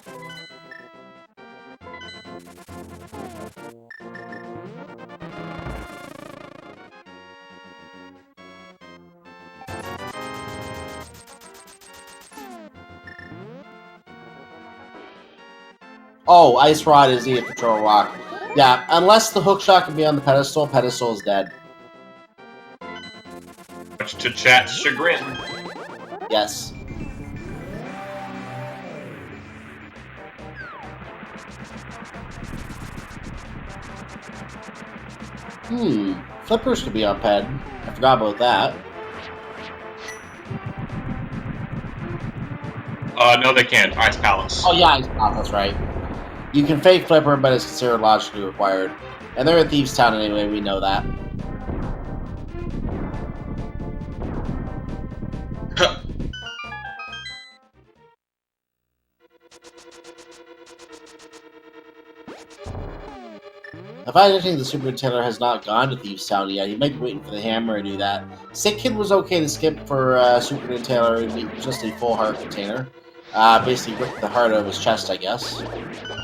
Oh, ice rod is needed for Turtle Rock. Yeah, unless the hookshot can be on the pedestal, pedestal is dead. Much to chat's chagrin. Yes. Flippers could be on ped. I forgot about that. No, they can't. Ice Palace. Oh, yeah, Ice Palace, that's right. You can fake Flipper, but it's considered logically required. And they're at Thieves Town anyway, we know that. If I think the SuperNinTaylor has not gone to Thieves Town yet, he might be waiting for the hammer to do that. Sick Kid was okay to skip for SuperNinTaylor. It was just a full heart container. Basically ripped the heart out of his chest, I guess.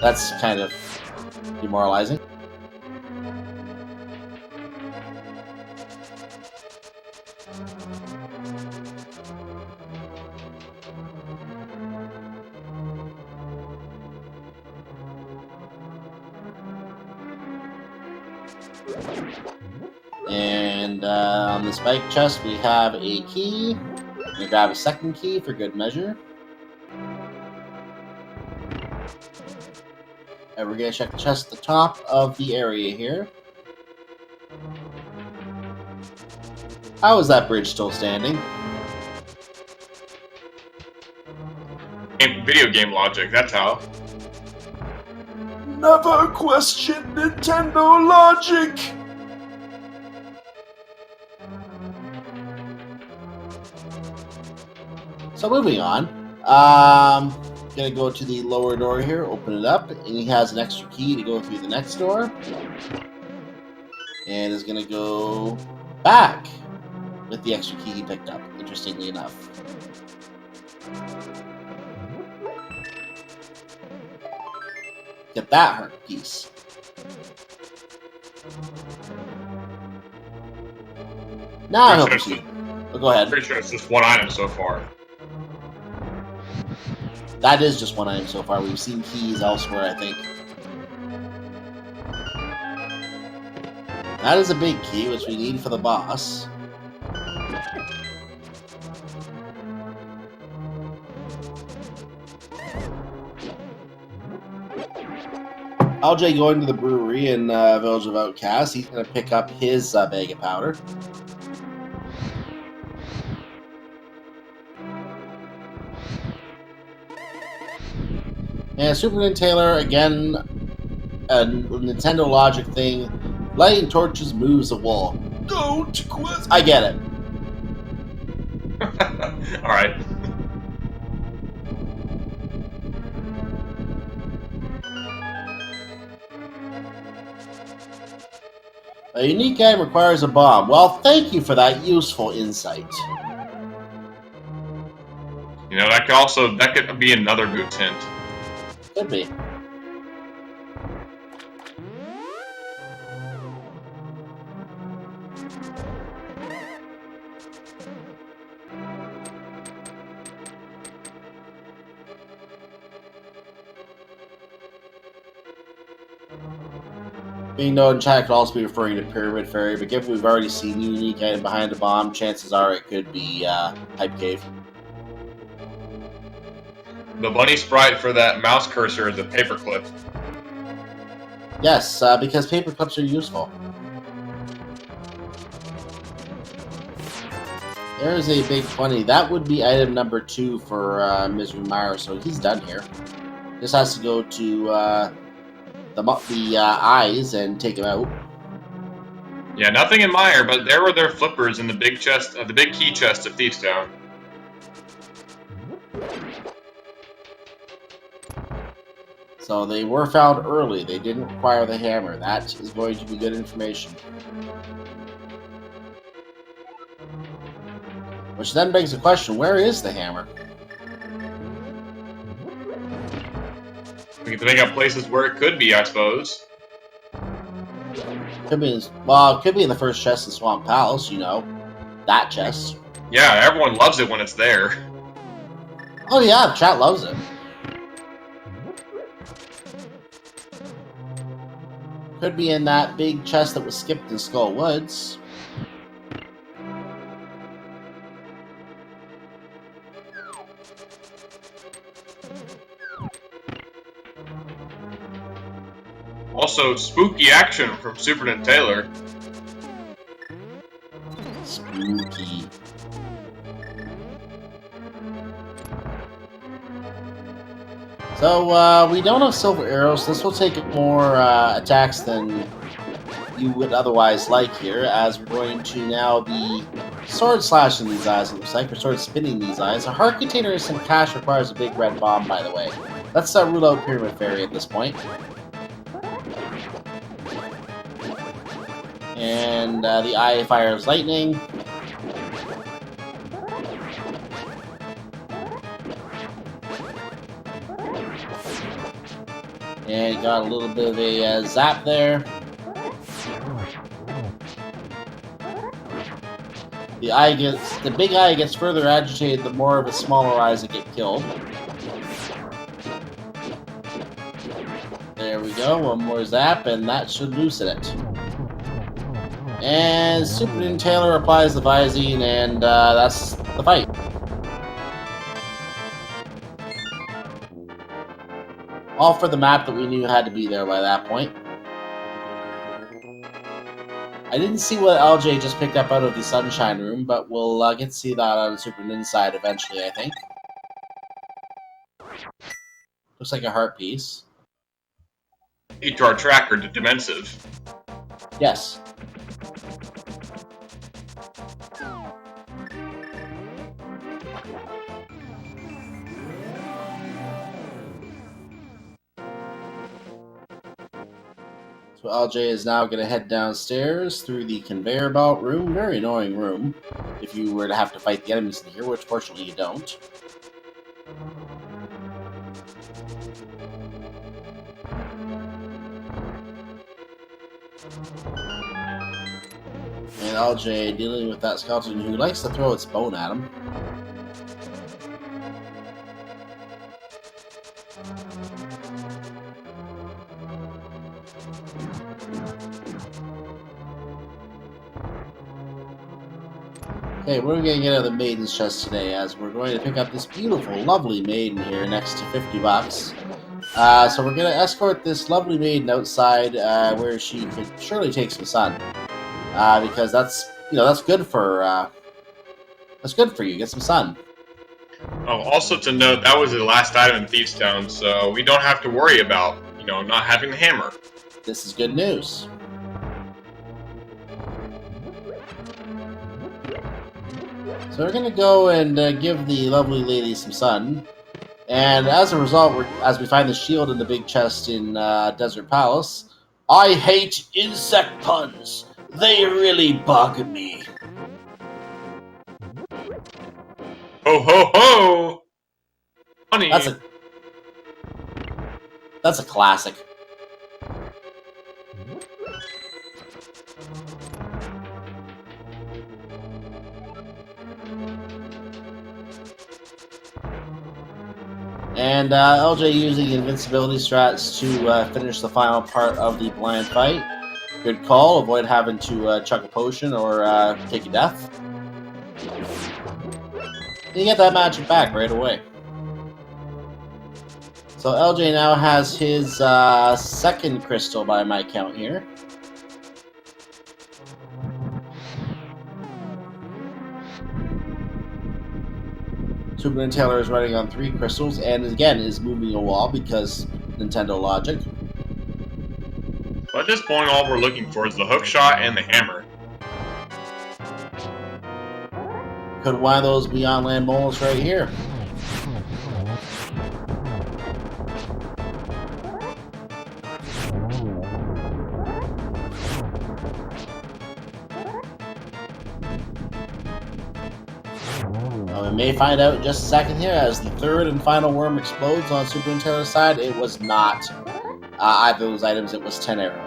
That's kind of demoralizing. And on the spike chest, we have a key. I'm going to grab a second key for good measure. And we're going to check the chest at the top of the area here. How is that bridge still standing? Video game logic, that's how. Never question Nintendo logic! So moving on, gonna go to the lower door here, open it up, and he has an extra key to go through the next door. And is gonna go back with the extra key he picked up, interestingly enough. Get that heart piece. Now I hope you. Oh, go ahead. Pretty sure it's just one item so far. That is just one item so far. We've seen keys elsewhere, I think. That is a big key, which we need for the boss. LJ going to the brewery in Village of Outcasts. He's going to pick up his bag of powder. And SuperNinTaylor, again, a Nintendo logic thing. Lighting torches moves a wall. Go to quest. I get it. Alright. A unique item requires a bomb. Well, thank you for that useful insight. You know, that could be another good hint. Could be. Being known in chat could also be referring to Pyramid Fairy, but given we've already seen the unique item behind the bomb, chances are it could be Hype Cave. The bunny sprite for that mouse cursor is a paperclip. Yes, because paper clips are useful. There's a big 20. That would be item number 2 for Misery Meyer, so he's done here. Just has to go to the eyes and take him out. Yeah, nothing in Meyer, but there were their flippers in the big chest, the big key chest of Thieves Town. So they were found early. They didn't require the hammer. That is going to be good information. Which then begs the question, where is the hammer? We can think of places where it could be, I suppose. Could be, well, it could be in the first chest in Swamp Palace, you know. That chest. Yeah, everyone loves it when it's there. Oh yeah, the chat loves it. Could be in that big chest that was skipped in Skull Woods. Also, spooky action from SuperNinTaylor. Spooky. So, we don't have silver arrows. This will take more attacks than you would otherwise like here, as we're going to now be sword slashing these eyes, it looks like. We're sword spinning these eyes. A heart container and some cash requires a big red bomb, by the way. Let's rule out Pyramid Fairy at this point. And the eye fires lightning. And got a little bit of a zap there. The big eye gets further agitated the more of its smaller eyes that get killed. There we go, one more zap, and that should loosen it. And SuperNinTaylor applies the Visine, and that's the fight. All for the map that we knew had to be there by that point. I didn't see what LJ just picked up out of the Sunshine Room, but we'll get to see that on the SuperNin side eventually, I think. Looks like a heart piece. Eat to our tracker to Dimensive. Yes. So LJ is now going to head downstairs through the conveyor belt room. Very annoying room if you were to have to fight the enemies in here, which fortunately you don't. And LJ dealing with that skeleton who likes to throw its bone at him. Okay, what are we going to get out of the Maiden's chest today? As we're going to pick up this beautiful, lovely maiden here next to 50 bucks. So we're going to escort this lovely maiden outside where she could surely take some sun. Because that's, that's good for you. Get some sun. Oh, also to note, that was the last item in Thieves Town, so we don't have to worry about, not having the hammer. This is good news. So we're gonna go and give the lovely lady some sun. And as a result, as we find the shield in the big chest in Desert Palace, I hate insect puns. They really bug me. Ho ho ho! Honey. That's a classic. And LJ using invincibility strats to finish the final part of the blind fight. Good call. Avoid having to chuck a potion or take a death. And you get that magic back right away. So LJ now has his second crystal by my count here. SuperNinTaylor is running on 3 crystals, and again is moving a wall because Nintendo logic. But at this point, all we're looking for is the hook shot and the hammer. Could one of those Beyond Land moles right here. We may find out in just a second here as the third and final worm explodes on SuperNinTaylor's side. It was not either of those items, it was 10 arrow.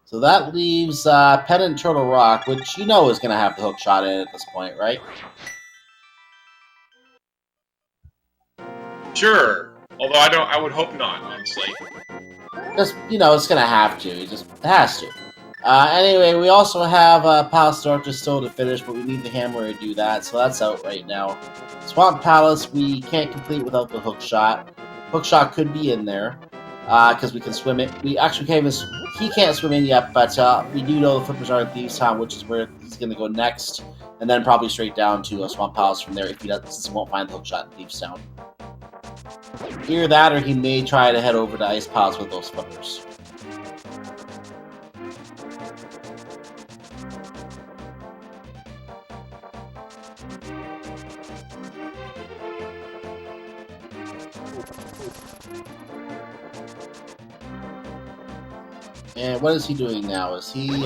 So that leaves Pennant Turtle Rock, which you know is going to have the hook shot in at this point, right? Sure. Although I would hope not, honestly. Just, you know, it's going to have to. It just has to. Anyway, we also have Palace Darkness still to finish, but we need the hammer to do that, so that's out right now. Swamp Palace, we can't complete without the hook shot. Hook shot could be in there, because we can swim it. We actually can't even... He can't swim in yet, but we do know the flippers are in Thieves Town, which is where he's going to go next, and then probably straight down to Swamp Palace from there if he doesn't, since he won't find the hook shot in Thieves Town. Either that, or he may try to head over to Ice Palace with those flippers. And what is he doing now? Is he, He's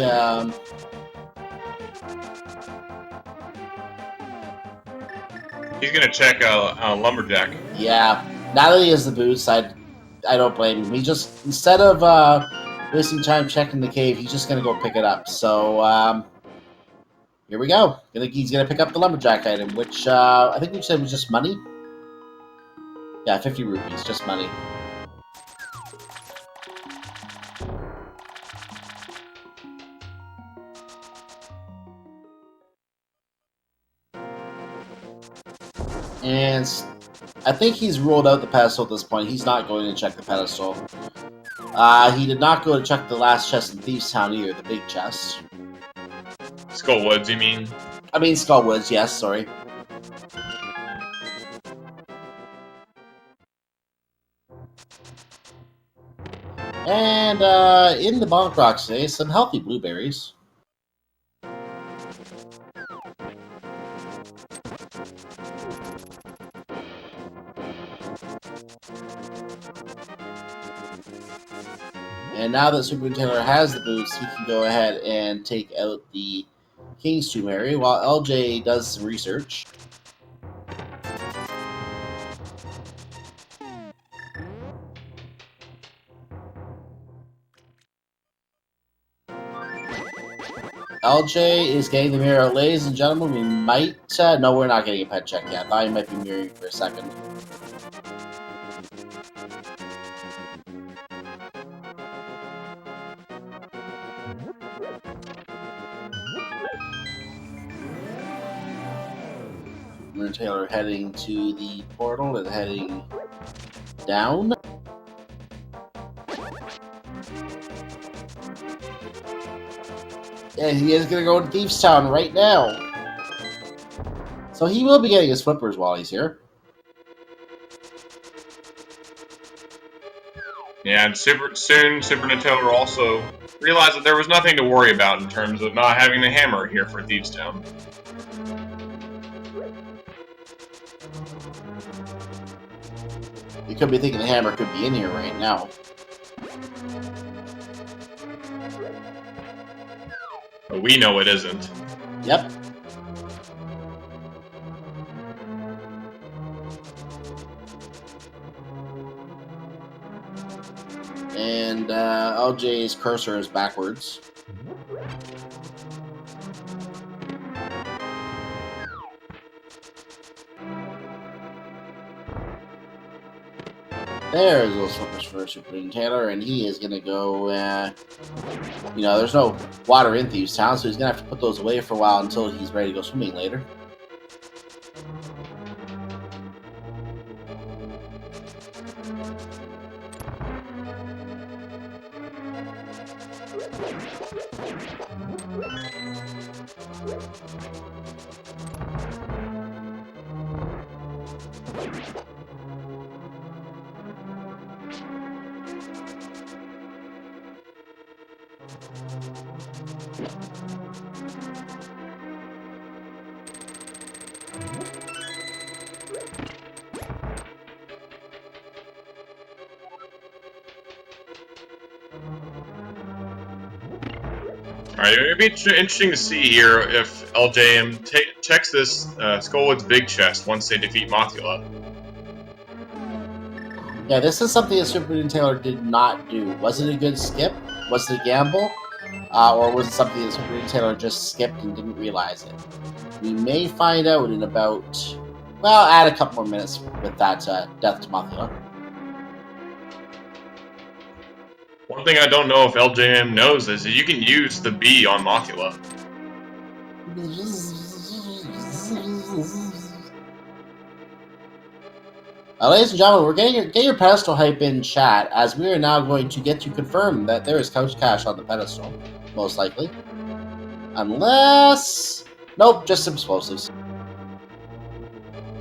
gonna check a lumberjack. Yeah. Now that he has the boots, I don't blame him. He just, instead of wasting time checking the cave, he's just gonna go pick it up. So, here we go. He's gonna pick up the lumberjack item, which I think we said was just money. Yeah, 50 rupees, just money. And I think he's ruled out the pedestal at this point. He's not going to check the pedestal. He did not go to check the last chest in Thieves Town either, the big chest. Skull Woods, you mean? I mean Skull Woods, yes, sorry. And in the Bonk Rock today, some healthy blueberries. And now that SuperNinTaylor has the boots, he can go ahead and take out the King's Tomb area while LJ does some research. LJ is getting the mirror out. Ladies and gentlemen, we might... no, we're not getting a pet check yet. I thought he might be mirroring for a second. SuperNinTaylor heading to the portal and heading down. And he is going to go to Thieves Town right now. So he will be getting his flippers while he's here. Yeah, and soon SuperNinTaylor also realized that there was nothing to worry about in terms of not having the hammer here for Thieves Town. You could be thinking the hammer could be in here right now. But we know it isn't. Yep. And LJ's cursor is backwards. There's those flippers for SuperNinTaylor, and he is going to go, you know, there's no water in Thieves Town, so he's going to have to put those away for a while until he's ready to go swimming later. Alright, it'd be interesting to see here if LJM checks this Skullwood's big chest once they defeat Mothula. Yeah, this is something that SuperNinTaylor did not do. Was it a good skip? Was it a gamble? Or was it something that SuperNinTaylor just skipped and didn't realize it? We may find out in about, well, add a couple more minutes with that death to Mothula. One thing I don't know if LJM knows is that you can use the B on Mothula. Ladies and gentlemen, we're get your pedestal hype in chat, as we are now going to get to confirm that there is Couch Cash on the pedestal, most likely. Unless... Nope, just some explosives.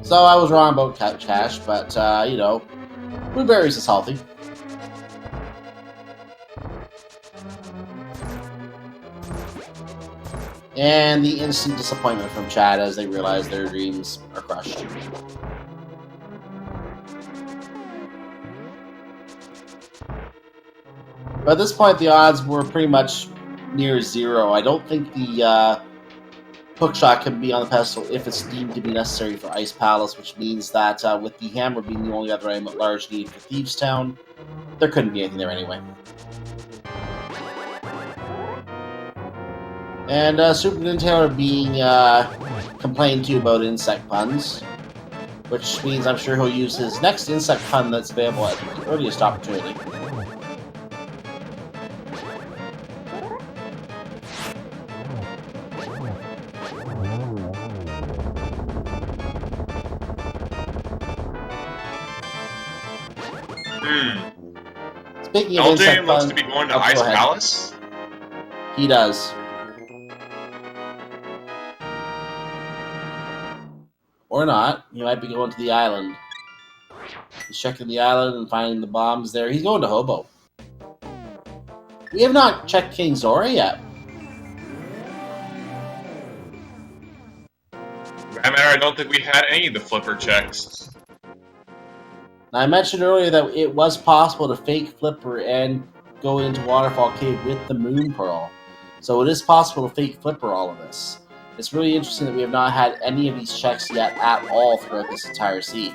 So I was wrong about Couch Cash, but, you know, blueberries is healthy. And the instant disappointment from chat as they realize their dreams are crushed. But at this point, the odds were pretty much near zero. I don't think the hookshot can be on the pedestal if it's deemed to be necessary for Ice Palace, which means that with the hammer being the only other item at large needed for Thieves Town, there couldn't be anything there anyway. And SuperNinTaylor being complained to about insect puns, which means I'm sure he'll use his next insect pun that's available at the earliest opportunity. Speaking of LJM looks to be going to Ice Palace? He does. Or not. He might be going to the island. He's checking the island and finding the bombs there. He's going to Hobo. We have not checked King Zora yet. For that matter, I don't think we had any of the flipper checks. Now, I mentioned earlier that it was possible to fake Flipper and go into Waterfall Cave with the Moon Pearl. So it is possible to fake Flipper all of this. It's really interesting that we have not had any of these checks yet at all throughout this entire scene.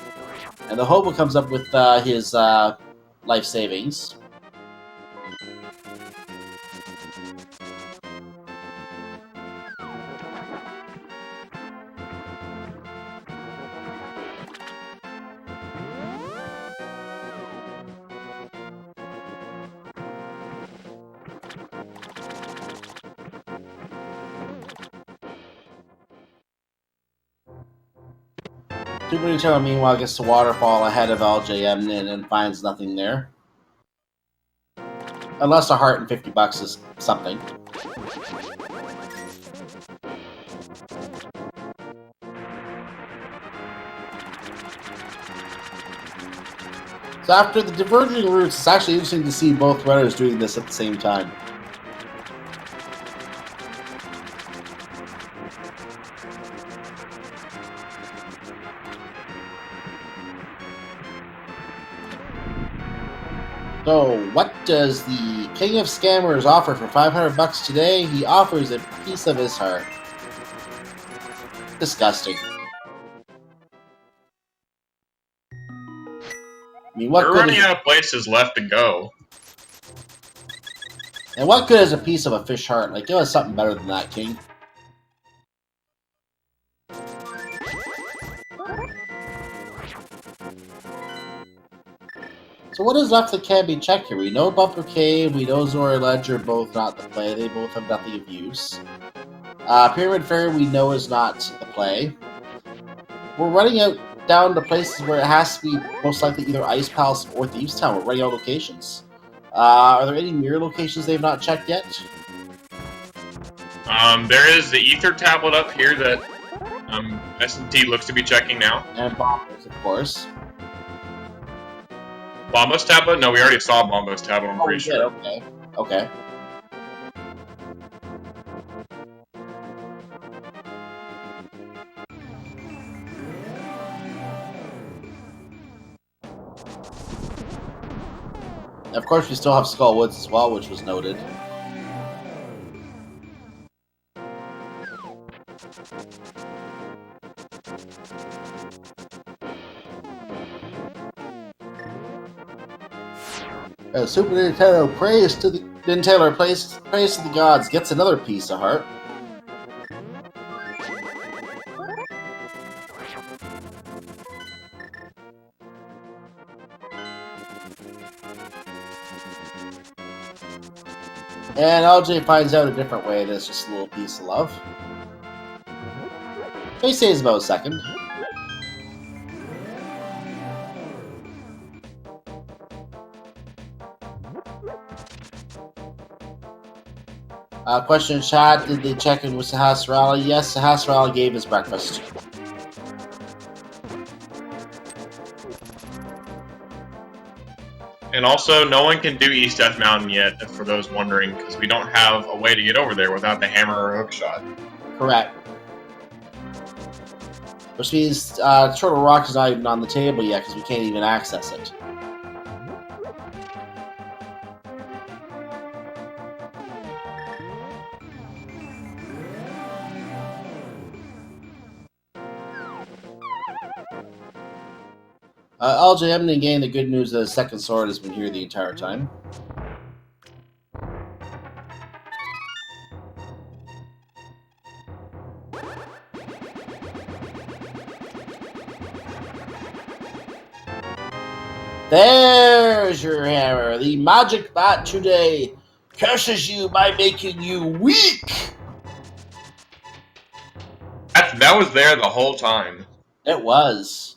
And the Hobo comes up with his life savings. SuperNinTaylor, meanwhile, gets to Waterfall ahead of LJMnin and finds nothing there. Unless a heart and $50 is something. So after the diverging routes, it's actually interesting to see both runners doing this at the same time. So, what does the King of Scammers offer for 500 bucks today? He offers a piece of his heart. Disgusting. I mean, what We're good running is, out of places left to go. and what good is a piece of a fish heart? Like, give us something better than that, King. So what is left that can be checked here? We know Bumper Cave, we know Zora Ledge are both not the play. They both have nothing of use. Pyramid Fairy we know is not the play. We're running out down to places where it has to be most likely either Ice Palace or Thieves Town. We're running out of locations. Are there any mirror locations they've not checked yet? There is the Ether tablet up here that S&T looks to be checking now. And Bombers, of course. Bombo's tablet? No, we already saw Bombo's tablet, I'm pretty sure. Okay. Okay. Of course, we still have Skull Woods as well, which was noted. Super Nintendo prays to the Nintendo prays to the gods, gets another piece of heart. And LJ finds out a different way that's just a little piece of love. They say it's about a second. Question in chat, did they check in with Sahasrara? Yes, Sahasrara gave his breakfast. And also, no one can do East Death Mountain yet, for those wondering, because we don't have a way to get over there without the hammer or hook shot. Correct. Which means Turtle Rock is not even on the table yet, because we can't even access it. LJMnin gained the good news that his second sword has been here the entire time. There's your hammer. The magic bat today curses you by making you weak. That was there the whole time. It was.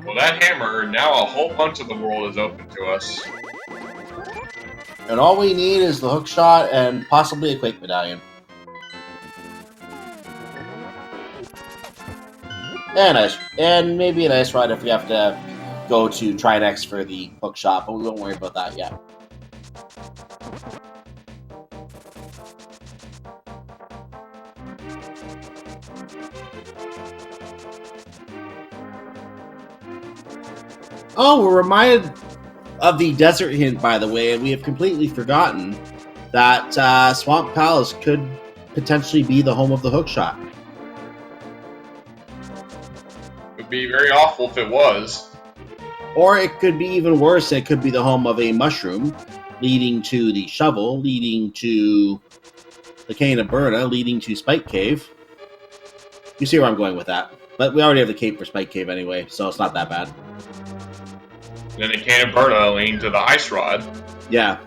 Well, that hammer, now a whole bunch of the world is open to us. And all we need is the hook shot and possibly a Quake Medallion. And maybe an ice rod if we have to go to Trinex for the hook shot, but we won't worry about that yet. Oh, we're reminded of the desert hint, by the way, and we have completely forgotten that Swamp Palace could potentially be the home of the hookshot. It would be very awful if it was. Or it could be even worse, it could be the home of a mushroom, leading to the shovel, leading to the Cane of Berna, leading to Spike Cave. You see where I'm going with that. But we already have the cape for Spike Cave anyway, so it's not that bad. Then the Cane of Berna leading to the ice rod. Yeah.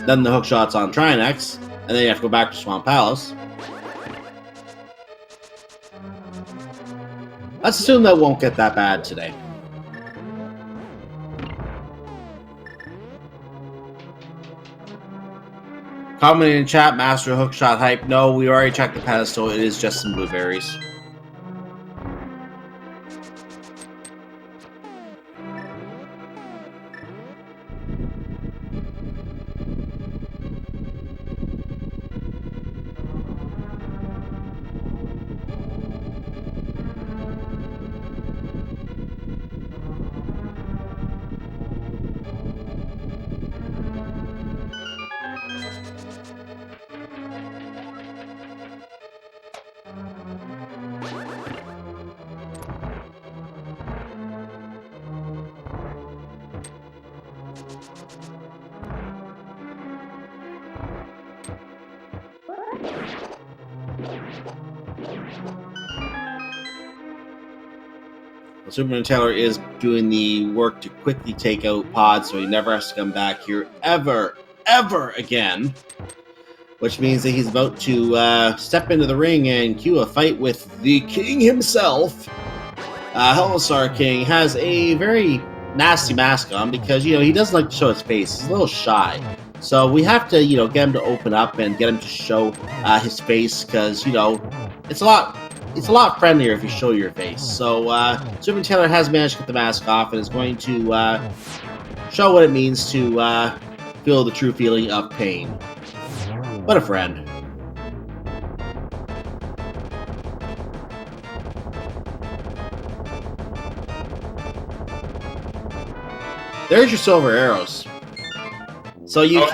Then the hook shot's on Trinex, and then you have to go back to Swamp Palace. Let's assume that won't get that bad today. Commenting in chat, Master Hookshot hype. No, we already checked the pedestal. It is just some blueberries. SuperNinTaylor is doing the work to quickly take out Pod, so he never has to come back here ever again. Which means that he's about to step into the ring and cue a fight with the King himself. Helmsar King has a very nasty mask on because, he doesn't like to show his face. He's a little shy. So we have to, get him to open up and get him to show his face because, it's a lot friendlier if you show your face. So SuperNinTaylor has managed to get the mask off and is going to show what it means to feel the true feeling of pain. What a friend. There's your silver arrows. So you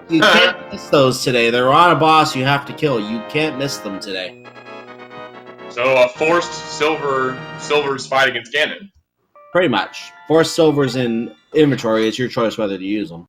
can't miss those today. They're on a boss you have to kill. You can't miss them today. So a forced silver's fight against Ganon. Pretty much. Forced silvers in inventory. It's your choice whether to use them.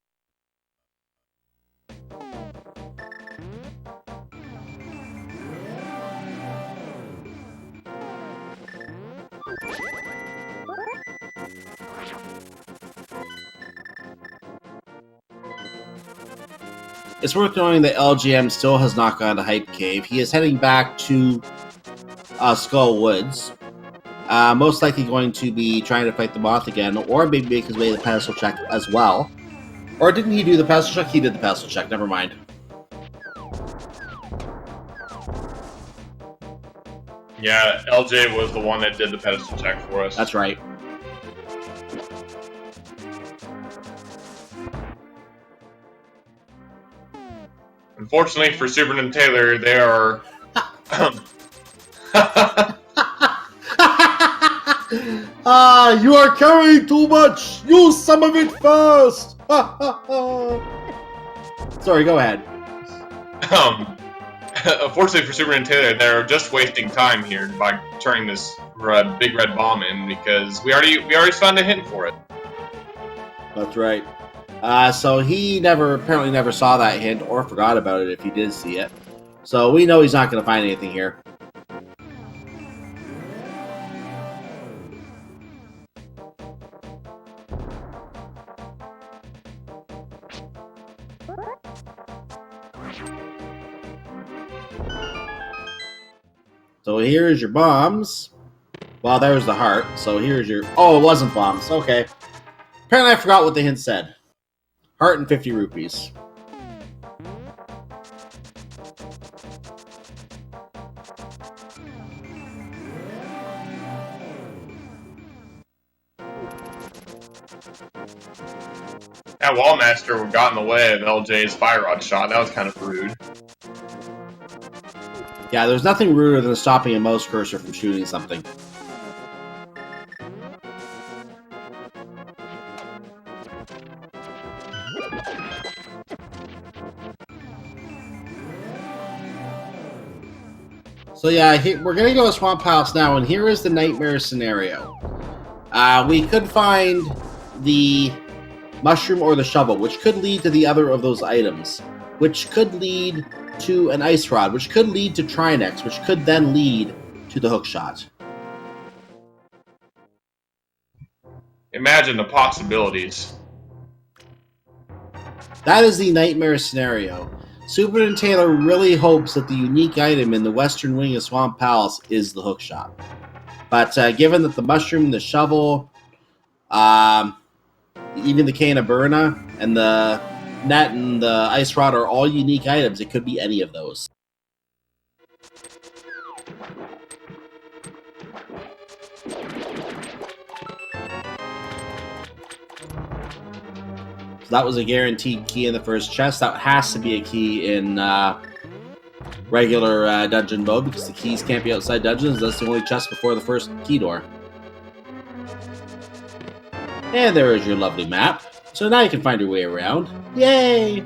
It's worth knowing that LJM still has not gone to Hype Cave. He is heading back to Skull Woods. Most likely going to be trying to fight the Moth again, or maybe make his way to the pedestal check as well. Or didn't he do the pedestal check? He did the pedestal check, never mind. Yeah, LJ was the one that did the pedestal check for us. That's right. Unfortunately for SuperNinTaylor, they are... you are carrying too much! Use some of it first! Sorry, go ahead. Unfortunately for SuperNinTaylor, they're just wasting time here by turning this big red bomb in because we already found a hint for it. That's right. So he apparently never saw that hint or forgot about it if he did see it. So we know he's not going to find anything here. So here's your bombs. Well, there's the heart. So here's your... Oh, it wasn't bombs. Okay. Apparently I forgot what the hint said. Heart and 50 rupees. That Wallmaster got in the way of LJ's fire rod shot. That was kind of rude. Yeah, there's nothing ruder than stopping a mouse cursor from shooting something. So yeah, we're going to go to Swamp House now, and here is the nightmare scenario. We could find the mushroom or the shovel, which could lead to the other of those items, which could lead to an ice rod, which could lead to Trinex, which could then lead to the hookshot. Imagine the possibilities. That is the nightmare scenario. SuperNinTaylor really hopes that the unique item in the western wing of Swamp Palace is the hookshot. But given that the mushroom, the shovel, even the can of Burna, and the net and the ice rod are all unique items, it could be any of those. So that was a guaranteed key in the first chest. That has to be a key in regular dungeon mode, because the keys can't be outside dungeons. That's the only chest before the first key door. And there is your lovely map. So now you can find your way around. Yay!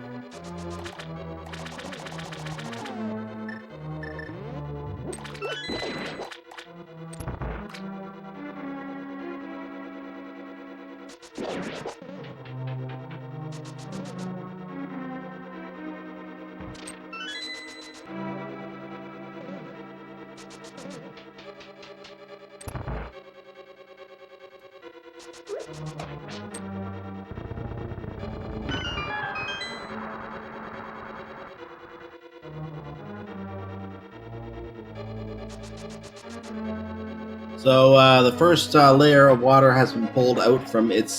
So the first layer of water has been pulled out from its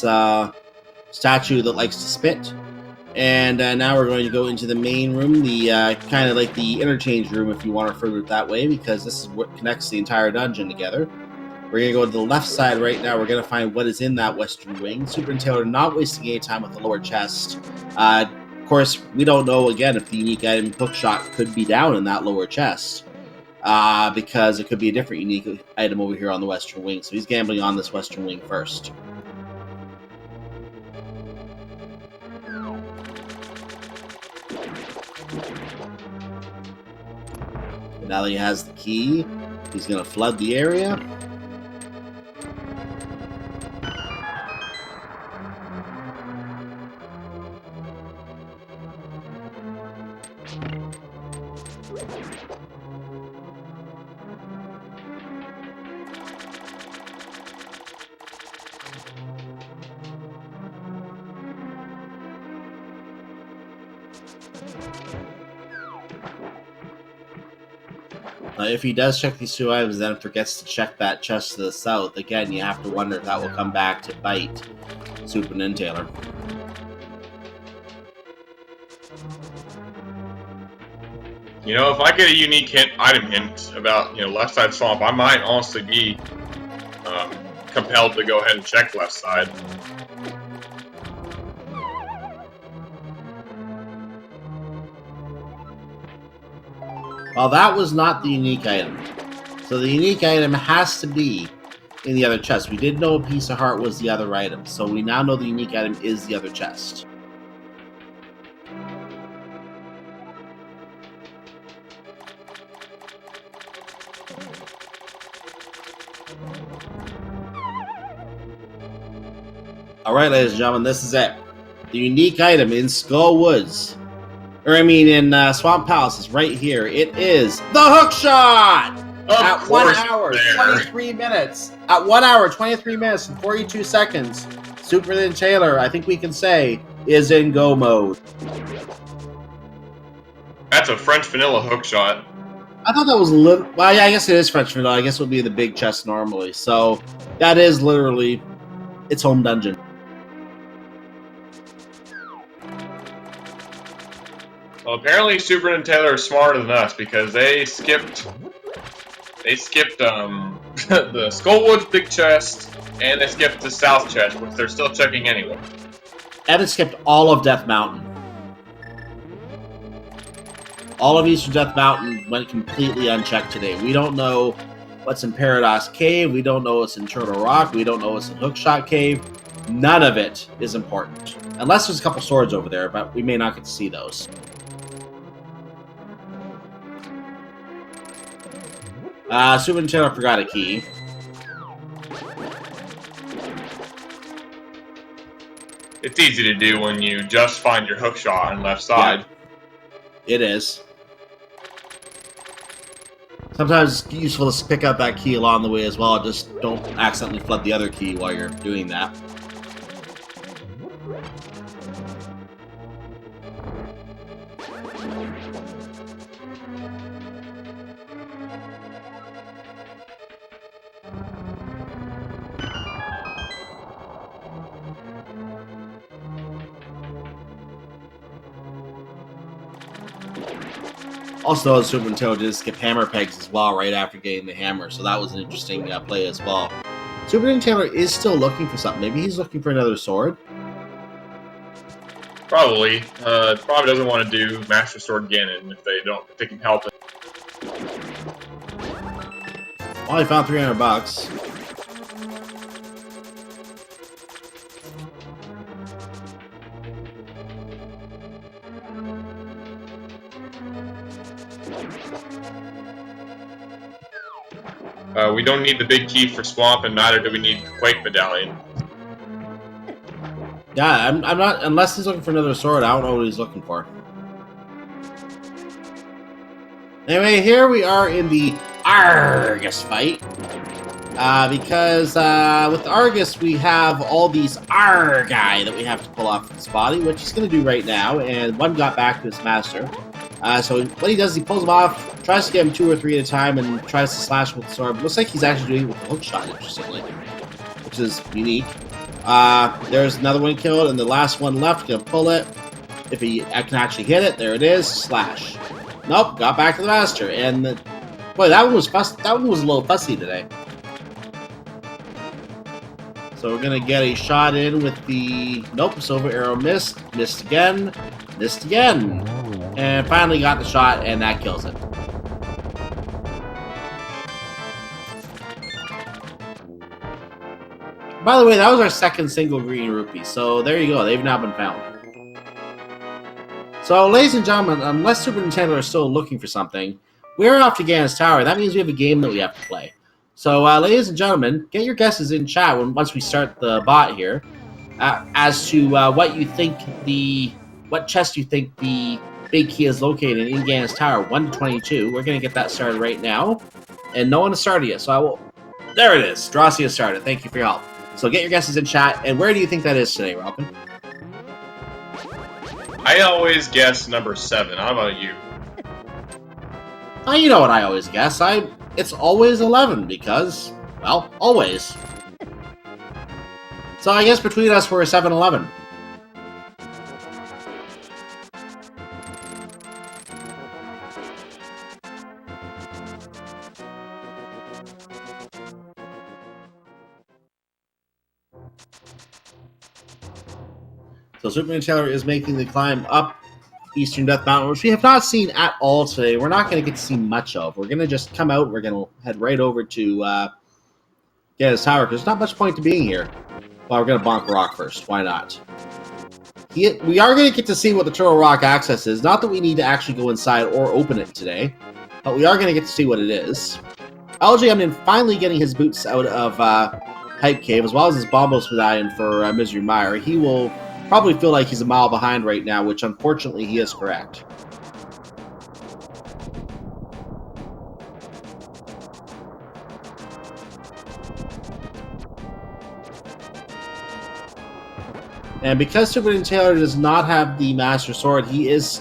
statue that likes to spit. And now we're going to go into the main room, the kind of like the interchange room, if you want to refer to it that way, because this is what connects the entire dungeon together. We're going to go to the left side right now. We're going to find what is in that western wing. SuperNinTaylor not wasting any time with the lower chest. Of course, we don't know, again, if the unique item hookshot could be down in that lower chest. Because it could be a different unique item over here on the western wing. So he's gambling on this western wing first. Now that he has the key, he's going to flood the area. If he does check these two items, then forgets to check that chest to the south, again, you have to wonder if that will come back to bite SuperNinTaylor. You know, if I get a unique item hint about, left side swamp, I might honestly be compelled to go ahead and check left side. Well, that was not the unique item. So the unique item has to be in the other chest. We did know a piece of heart was the other item, so we now know the unique item is the other chest. Alright, ladies and gentlemen, this is it. The unique item in Skull Woods, in Swamp Palace, is right here. It is the hookshot! At 1 hour, 23 minutes. At 1 hour, 23 minutes and 42 seconds, SuperNinTaylor, I think we can say, is in go mode. That's a French vanilla hookshot. I thought that was well, yeah, I guess it is French vanilla. I guess it would be the big chest normally. So that is literally its home dungeon. Well, apparently SuperNinTaylor is smarter than us, because they skipped the Skullwoods big chest, and they skipped the south chest, which they're still checking anyway. And it skipped all of Death Mountain. All of Eastern Death Mountain went completely unchecked today. We don't know what's in Paradise Cave. We don't know what's in Turtle Rock. We don't know what's in Hookshot Cave. None of it is important. Unless there's a couple swords over there, but we may not get to see those. SuperNinTaylor forgot a key. It's easy to do when you just find your hookshot on left side. Yeah, it is. Sometimes it's useful to pick up that key along the way as well. Just don't accidentally flood the other key while you're doing that. Also, SuperNinTaylor did skip hammer pegs as well right after getting the hammer, so that was an interesting play as well. SuperNinTaylor is still looking for something. Maybe he's looking for another sword. Probably. Probably doesn't want to do Master Sword Ganon if they can help it. Well, he found $300. We don't need the big key for Swamp, and neither do we need the Quake Medallion. Yeah, I'm not. Unless he's looking for another sword, I don't know what he's looking for. Anyway, here we are in the Argus fight. Because with Argus, we have all these Argai that we have to pull off his body, which he's going to do right now. And one got back to his master. So what he does is he pulls him off, tries to get him 2 or 3 at a time, and tries to slash with the sword. But looks like he's actually doing it with the hook shot, interestingly, which is unique. There's another one killed, and the last one left. Gonna pull it. If I can actually hit it, there it is. Slash. Nope, got back to the master. And boy, that one was a little fussy today. So we're gonna get a shot in with the silver arrow missed again, and finally got the shot, and that kills it. By the way, that was our second single green rupee, so there you go. They've now been found. So, ladies and gentlemen, unless SuperNinTaylor is still looking for something, we're off to Ganon's Tower. That means we have a game that we have to play. So, ladies and gentlemen, get your guesses in chat once we start the bot here, as to what chest you think the big key is located in Ganon's Tower, 1 to 22. We're gonna get that started right now, and no one has started yet. So I will. There it is. Drossi has started. Thank you for your help. So get your guesses in chat, and where do you think that is today, Robin? I always guess number 7. How about you? You know what I always guess. It's always 11 because, well, always. So I guess between us we're a 7-11. So SuperNinTaylor is making the climb up Eastern Death Mountain, which we have not seen at all today. We're not going to get to see much of. We're going to just come out. We're going to head right over to his tower, because there's not much point to being here. Well, we're going to bonk a rock first. Why not? We are going to get to see what the Turtle Rock access is. Not that we need to actually go inside or open it today, but we are going to get to see what it is. LJMnin finally getting his boots out of Hype Cave, as well as his Bombos medallion for Misery Mire. He will probably feel like he's a mile behind right now, which unfortunately he is correct. And because SuperNinTaylor does not have the Master Sword, he is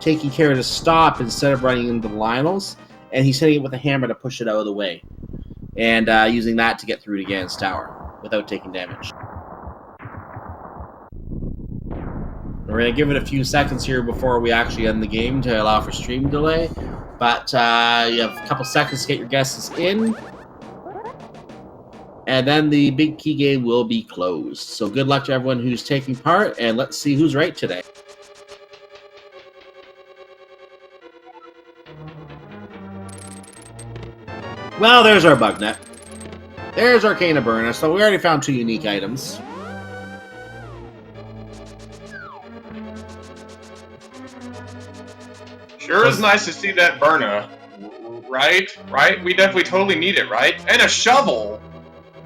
taking care to stop instead of running into the Lionels, and he's hitting it with a hammer to push it out of the way, and using that to get through to Ganon's Tower without taking damage. We're going to give it a few seconds here before we actually end the game to allow for stream delay, but you have a couple seconds to get your guesses in, and then the big key game will be closed. So good luck to everyone who's taking part, and let's see who's right today. Well, there's our bug net. There's Arcana Burner, so we already found 2 unique items. Sure is nice to see that Burna, right? Right? We definitely totally need it, right? And a shovel!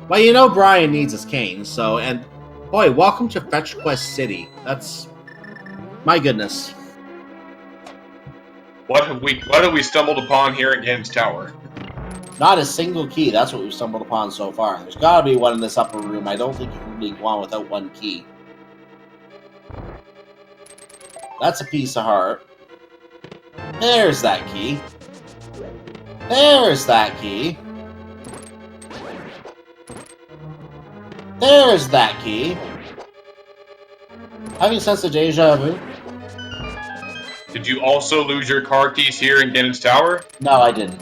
Well, you know Brian needs his cane, so, and boy, welcome to Fetch Quest City. That's, my goodness. What have we stumbled upon here at Ganon's Tower? Not a single key, that's what we've stumbled upon so far. There's gotta be one in this upper room. I don't think you can really go on without 1 key. That's a piece of heart. There's that key. There's that key. There's that key. Having a sense of deja vu. Did you also lose your car keys here in Ganon's Tower? No, I didn't.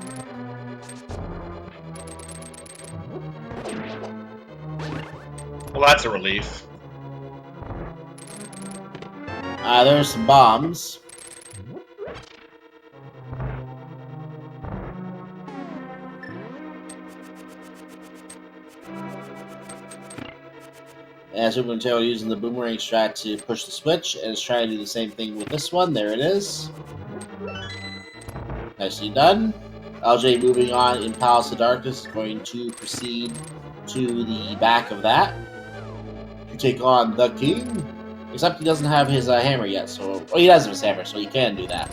Well, that's a relief. There's some bombs. And SuperNinTaylor using the boomerang strat to push the switch, and is trying to do the same thing with this one. There it is. Nicely done. LJ moving on in Palace of Darkness is going to proceed to the back of that to take on the King. Except he doesn't have his hammer yet, so... Oh, he does have his hammer, so he can do that.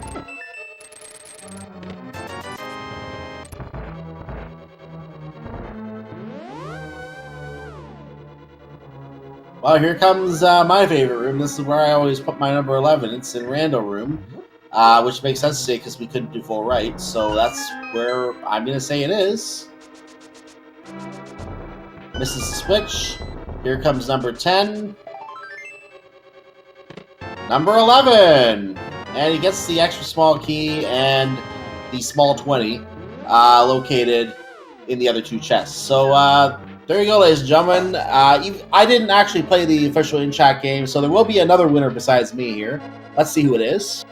Well, here comes my favorite room. This is where I always put my number 11. It's in Rando Room, which makes sense today because we couldn't do full right. So that's where I'm going to say it is. Misses the switch. Here comes number 10. Number 11! And he gets the extra small key and the small 20 located in the other two chests. So, there you go, ladies and gentlemen. I didn't actually play the official in-chat game, so there will be another winner besides me here. Let's see who it is.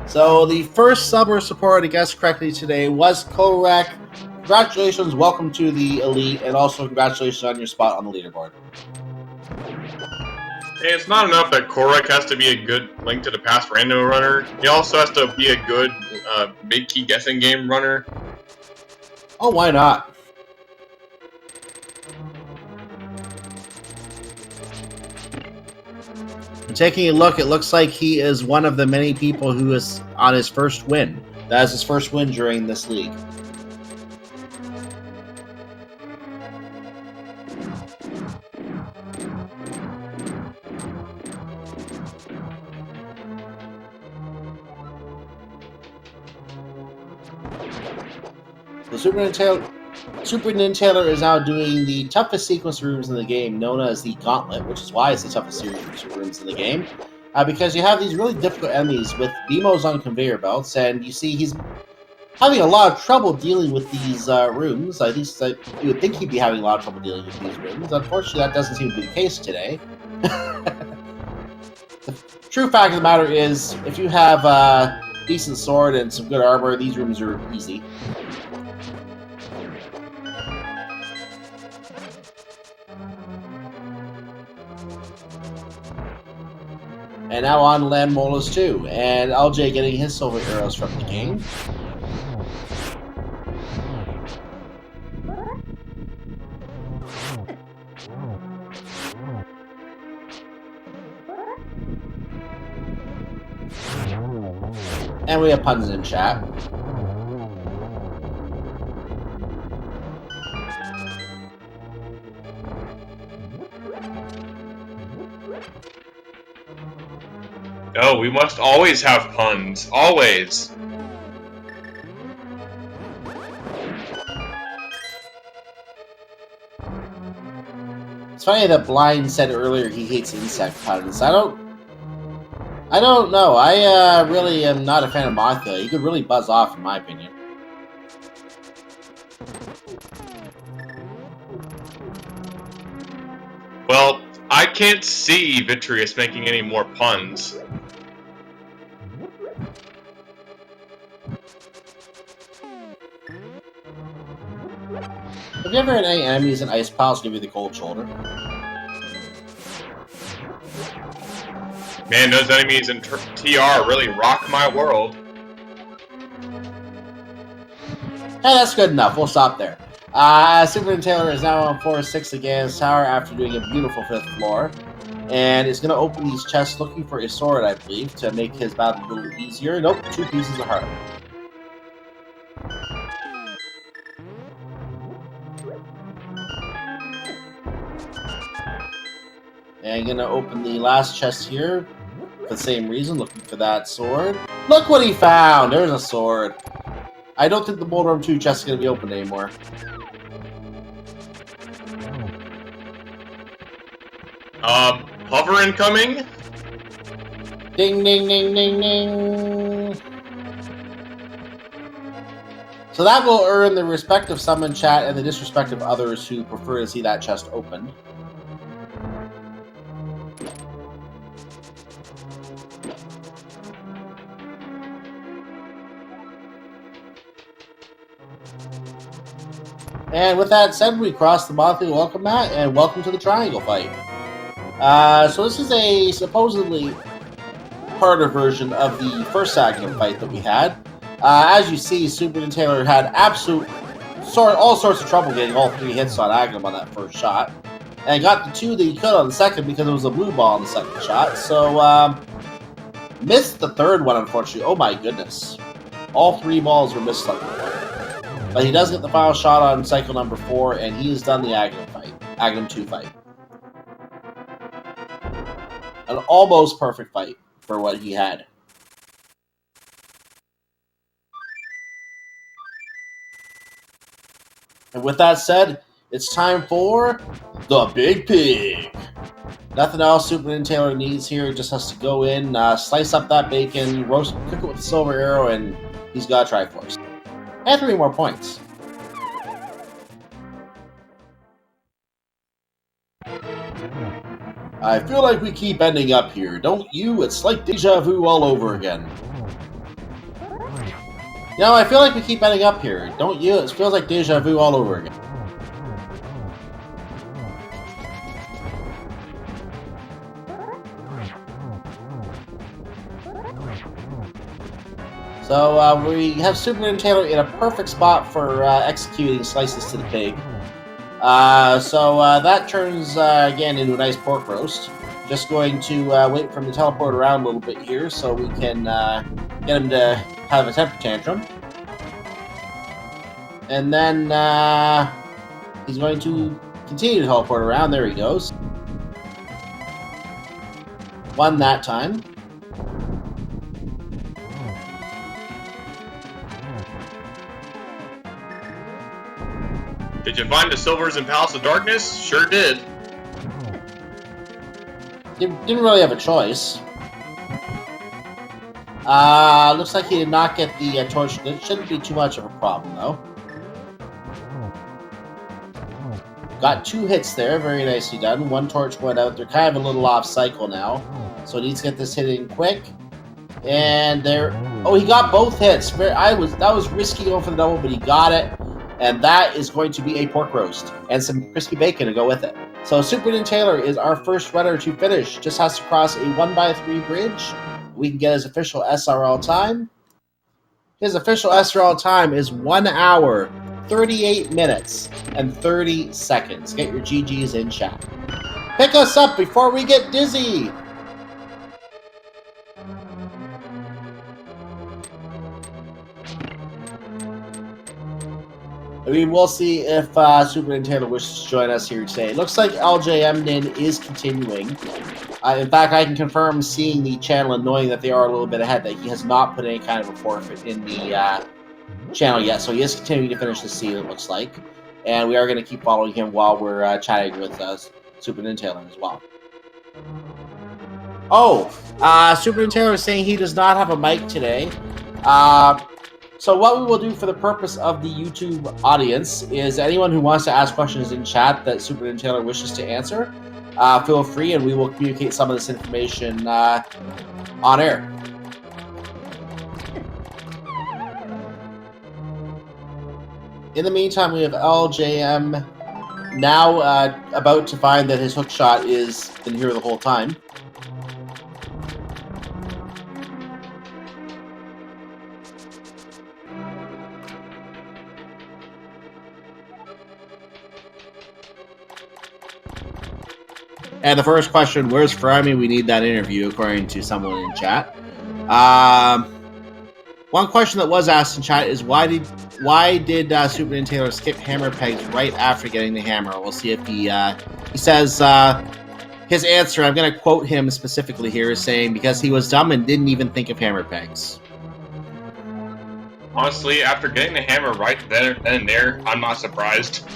So the first sub or supporter to guess correctly today was correct. Congratulations, welcome to the Elite, and also congratulations on your spot on the leaderboard. Hey, it's not enough that Korek has to be a good Link to the Past rando runner. He also has to be a good big key guessing game runner. Oh, why not? And taking a look, it looks like he is one of the many people who is on his first win. That is his first win during this league. The SuperNinTaylor is now doing the toughest sequence rooms in the game, known as the Gauntlet, which is why it's the toughest series of rooms in the game. Because you have these really difficult enemies with BMOs on conveyor belts, and you see he's having a lot of trouble dealing with these rooms. At least you would think he'd be having a lot of trouble dealing with these rooms. Unfortunately, that doesn't seem to be the case today. The true fact of the matter is, if you have a decent sword and some good armor, these rooms are easy. And now on Land Molas too, and LJ getting his silver arrows from the game. And we have puns in chat. No, we must always have puns. Always. It's funny that Blind said earlier he hates insect puns. I don't know. I really am not a fan of Mothra. He could really buzz off, in my opinion. Well, I can't see Vitreous making any more puns. Have you ever had any enemies in Ice Piles give you the cold shoulder? Man, those enemies in TR really rock my world. Hey, that's good enough. We'll stop there. SuperNinTaylor is now on floor 6 of Ganon's Tower after doing a beautiful 5th floor. And is going to open these chests looking for a sword, I believe, to make his battle a little easier. Nope, 2 pieces of heart. And going to open the last chest here for the same reason, looking for that sword. Look what he found! There's a sword. I don't think the Boulder Room 2 chest is going to be open anymore. Hover incoming. Ding, ding, ding, ding, ding. So that will earn the respect of some in chat and the disrespect of others who prefer to see that chest opened. And with that said, we cross the monthly welcome mat, and welcome to the triangle fight. So this is a supposedly harder version of the first Aghanim fight that we had. As you see, SuperNinTaylor had all sorts of trouble getting all 3 hits on Aghanim on that first shot. And got the 2 that he could on the second because it was a blue ball on the second shot. So, missed the third one, unfortunately. Oh my goodness. All 3 balls were missed on the third. But he does get the final shot on cycle number 4, and he has done the Aghanim 2 fight. An almost perfect fight for what he had. And with that said, it's time for the Big Pig. Nothing else SuperNinTaylor needs here. Just has to go in, slice up that bacon, cook it with the silver arrow, and he's got a Triforce. And 3 more points. I feel like we keep ending up here, don't you? It's like deja vu all over again. You know, I feel like we keep ending up here, don't you? It feels like deja vu all over again. So we have SuperNinTaylor in a perfect spot for executing slices to the pig. So that turns again into a nice pork roast. Just going to wait for him to teleport around a little bit here so we can get him to have a temper tantrum. And then he's going to continue to teleport around. There he goes. Won that time. Did you find the silvers in Palace of Darkness? Sure did. Didn't really have a choice. Looks like he did not get the torch. It shouldn't be too much of a problem, though. Got 2 hits there. Very nicely done. 1 torch went out. They're kind of a little off cycle now. So he needs to get this hit in quick. And there... Oh, he got both hits. That was risky going for the double, but he got it. And that is going to be a pork roast and some crispy bacon to go with it. So SuperNinTaylor is our first runner to finish. Just has to cross a 1x3 bridge. We can get his official SRL time. His official SRL time is 1 hour, 38 minutes, and 30 seconds. Get your GGs in chat. Pick us up before we get dizzy! We will see if SuperNinTaylor wishes to join us here today. It looks like LJMnin is continuing. In fact, I can confirm, seeing the channel and knowing that they are a little bit ahead, that he has not put any kind of a forfeit in the channel yet. So he is continuing to finish the scene, it looks like. And we are going to keep following him while we're chatting with SuperNinTaylor as well. Oh, SuperNinTaylor is saying he does not have a mic today. So what we will do for the purpose of the YouTube audience is anyone who wants to ask questions in chat that SuperNinTaylor wishes to answer, feel free, and we will communicate some of this information on air. In the meantime, we have LJM now about to find that his hook shot is been here the whole time. And the first question, where's Fermi? We need that interview, according to someone in chat. One question that was asked in chat is why did SuperNinTaylor skip hammer pegs right after getting the hammer? We'll see if he says his answer. I'm going to quote him specifically here, is saying because he was dumb and didn't even think of hammer pegs. Honestly, after getting the hammer right then and there, I'm not surprised.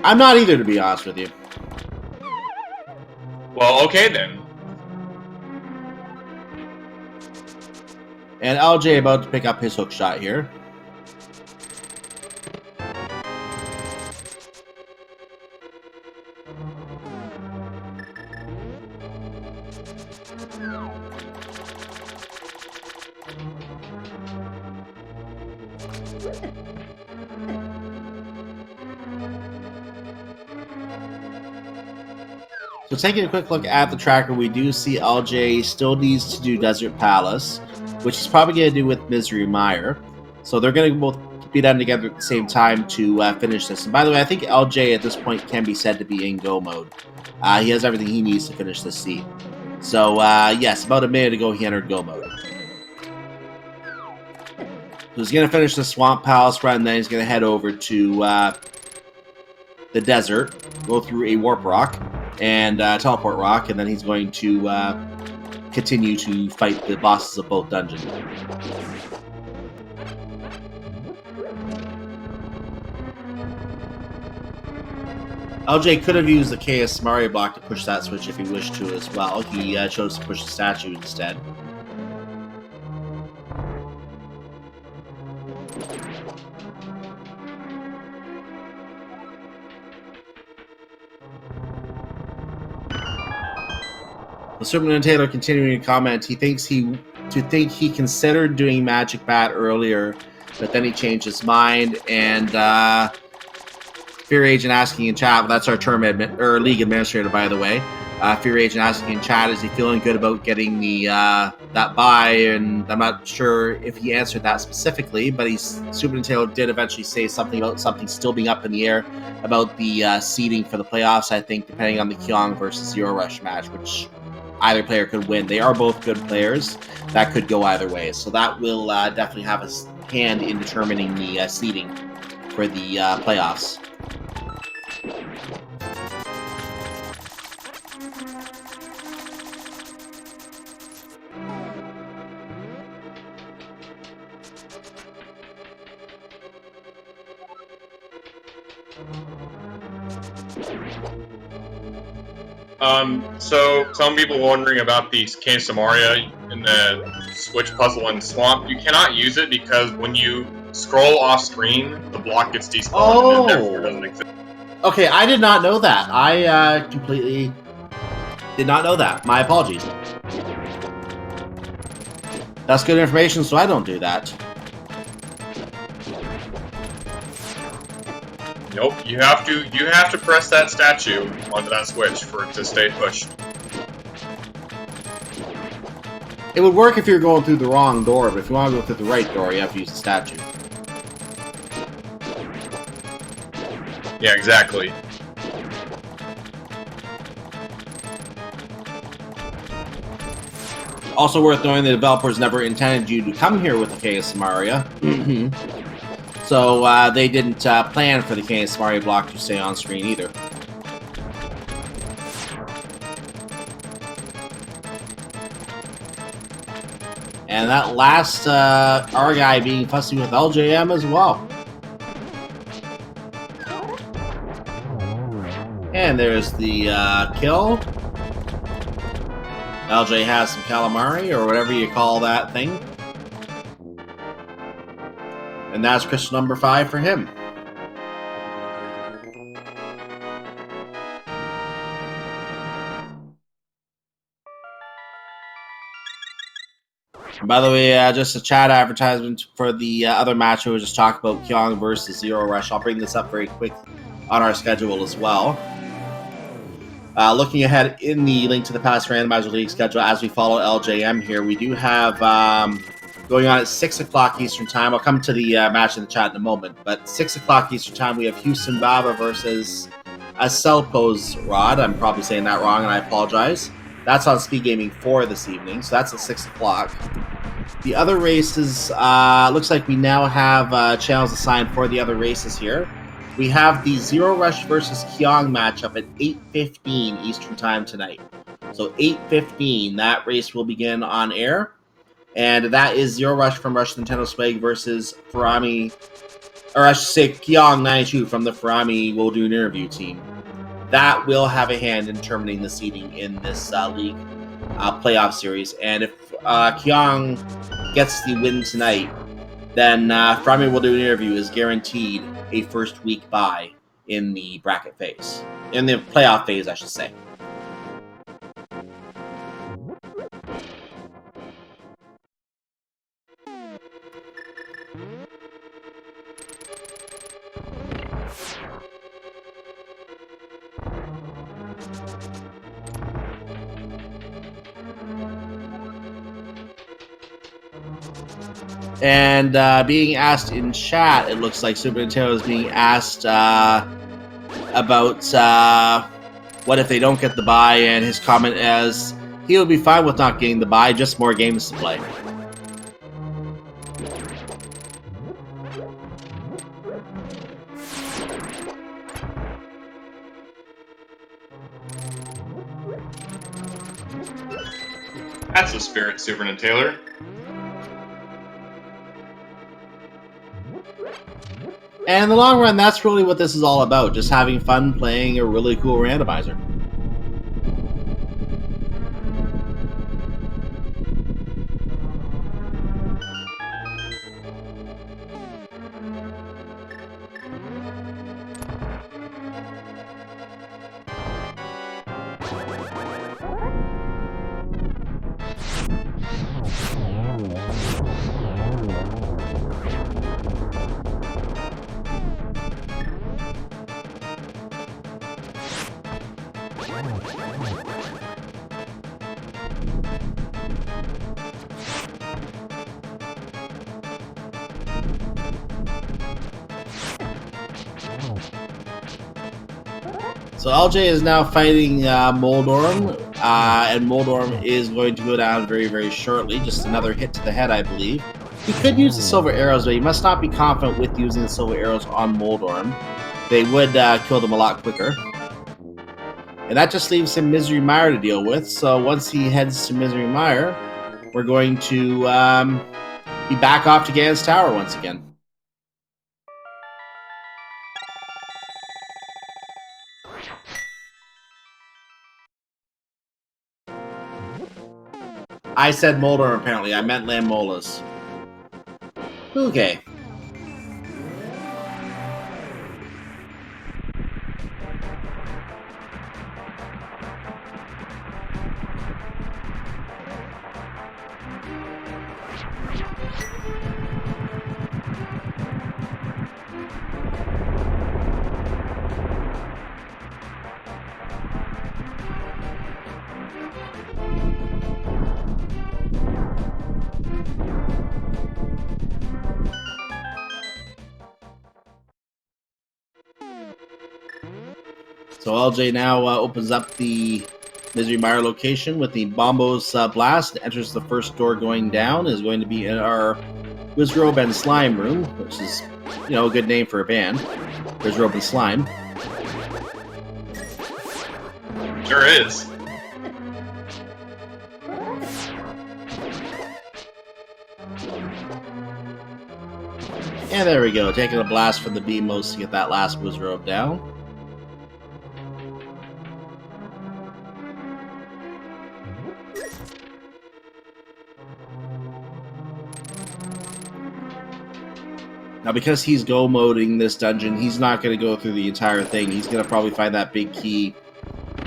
I'm not either, to be honest with you. Well, okay then. And LJ about to pick up his hook shot here. So taking a quick look at the tracker, we do see LJ still needs to do Desert Palace, which he's probably going to do with Misery Mire. So they're going to both be done together at the same time to finish this. And by the way, I think LJ at this point can be said to be in go mode. He has everything he needs to finish this scene. So yes, about a minute ago he entered go mode. So he's going to finish the Swamp Palace run, then he's going to head over to the desert, go through a Warp Rock and Teleport Rock, and then he's going to continue to fight the bosses of both dungeons. LJ could have used the KS Mario block to push that switch if he wished to as well. He chose to push the statue instead. The SuperNinTaylor continuing to comment, he thinks he considered doing Magic Bat earlier, but then he changed his mind. And Fear Agent asking in chat, well, that's our league administrator, by the way. Fear Agent asking in chat, is he feeling good about getting the that buy? And I'm not sure if he answered that specifically, but SuperNinTaylor did eventually say something about something still being up in the air about the seeding for the playoffs. I think depending on the Kyong versus Zero Rush match, which either player could win. They are both good players. That could go either way. So that will definitely have a hand in determining the seeding for the playoffs. So some people wondering about the Cane Samaria in the Switch puzzle in Swamp. You cannot use it because when you scroll off screen, the block gets despawned and therefore doesn't exist. Okay, I did not know that. I completely did not know that. My apologies. That's good information, so I don't do that. Nope, you have to press that statue onto that switch for it to stay pushed. It would work if you're going through the wrong door, but if you want to go through the right door, you have to use the statue. Yeah, exactly. Also worth knowing, the developers never intended you to come here with the KS Mario. So they didn't plan for the KS Mario block to stay on screen either. And that last R guy being fussy with LJM as well. And there's the kill. LJ has some calamari, or whatever you call that thing. And that's crystal number 5 for him. And by the way, just a chat advertisement for the other match we just talked about, Kyong versus Zero Rush. I'll bring this up very quick on our schedule as well. Looking ahead in the Link to the Past Randomizer League schedule as we follow LJM here, we do have going on at 6 o'clock Eastern Time. I'll come to the match in the chat in a moment, but 6 o'clock Eastern Time, we have Houston Baba versus Aselpo's Rod. I'm probably saying that wrong, and I apologize. That's on Speed Gaming 4 this evening, so that's at 6 o'clock. The other races, looks like we now have channels assigned for the other races here. We have the Zero Rush versus Kyong matchup at 8:15 Eastern Time tonight. So 8:15, that race will begin on air. And that is Zero Rush from Rush Nintendo Swag versus Farami, or I should say Kyong 92 from the Farami Will Do an Interview team. that will have a hand in determining the seeding in this league playoff series. And if Kyung gets the win tonight, then Frami will do an interview is guaranteed a first week bye in the bracket phase. In the playoff phase, I should say. And being asked in chat, it looks like SuperNinTaylor is being asked about what if they don't get the bye, and his comment is he would be fine with not getting the bye, just more games to play. That's the spirit, SuperNinTaylor. And in the long run, that's really what this is all about, just having fun playing a really cool randomizer. So LJ is now fighting Moldorm, and Moldorm is going to go down very, very shortly. Just another hit to the head, I believe. He could use the silver arrows, but he must not be confident with using the silver arrows on Moldorm. They would kill them a lot quicker. And that just leaves him Misery Mire to deal with. So once he heads to Misery Mire, we're going to be back off to Ganon's Tower once again. I said Moldorm, apparently. I meant Lammolas. Okay. So LJ now opens up the Misery Mire location with the Bombo's Blast. Enters the first door going down. Is going to be in our Wizrobe and Slime room, which is, you know, a good name for a band. Wizrobe and Slime. Sure is. And there we go. Taking a blast from the Beamos to get that last Wizrobe down. Now, because he's go-moding this dungeon, he's not going to go through the entire thing. He's going to probably find that big key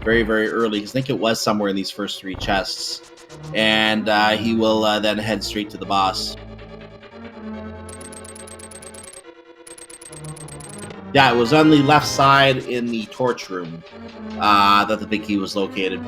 very, very early, because I think it was somewhere in these first 3 chests. And he will then head straight to the boss. Yeah, it was on the left side in the torch room that the big key was located.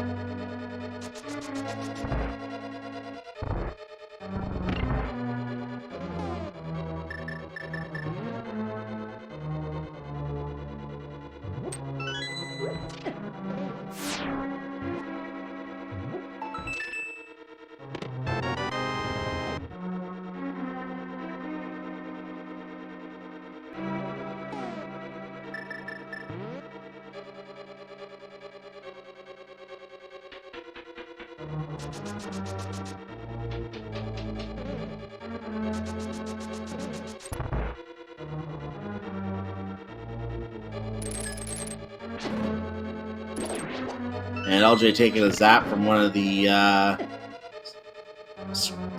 And LJ taking a zap from one of the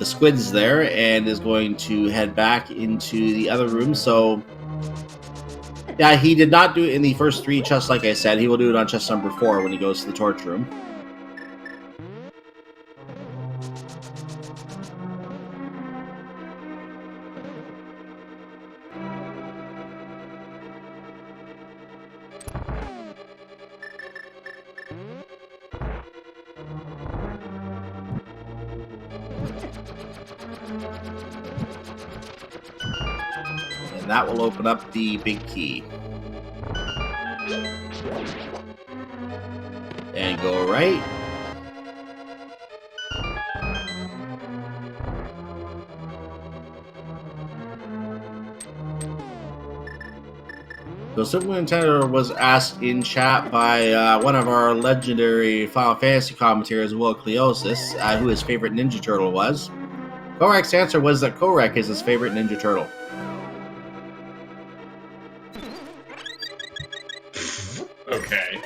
squids there, and is going to head back into the other room. So, yeah, he did not do it in the first 3 chests, like I said. He will do it on chest number 4 when he goes to the torch room. And that will open up the big key. And go right. So SuperNinTaylor was asked in chat by one of our legendary Final Fantasy commentators, Will Cleosis, who his favorite Ninja Turtle was. Korak's answer was that Korak is his favorite Ninja Turtle. Okay.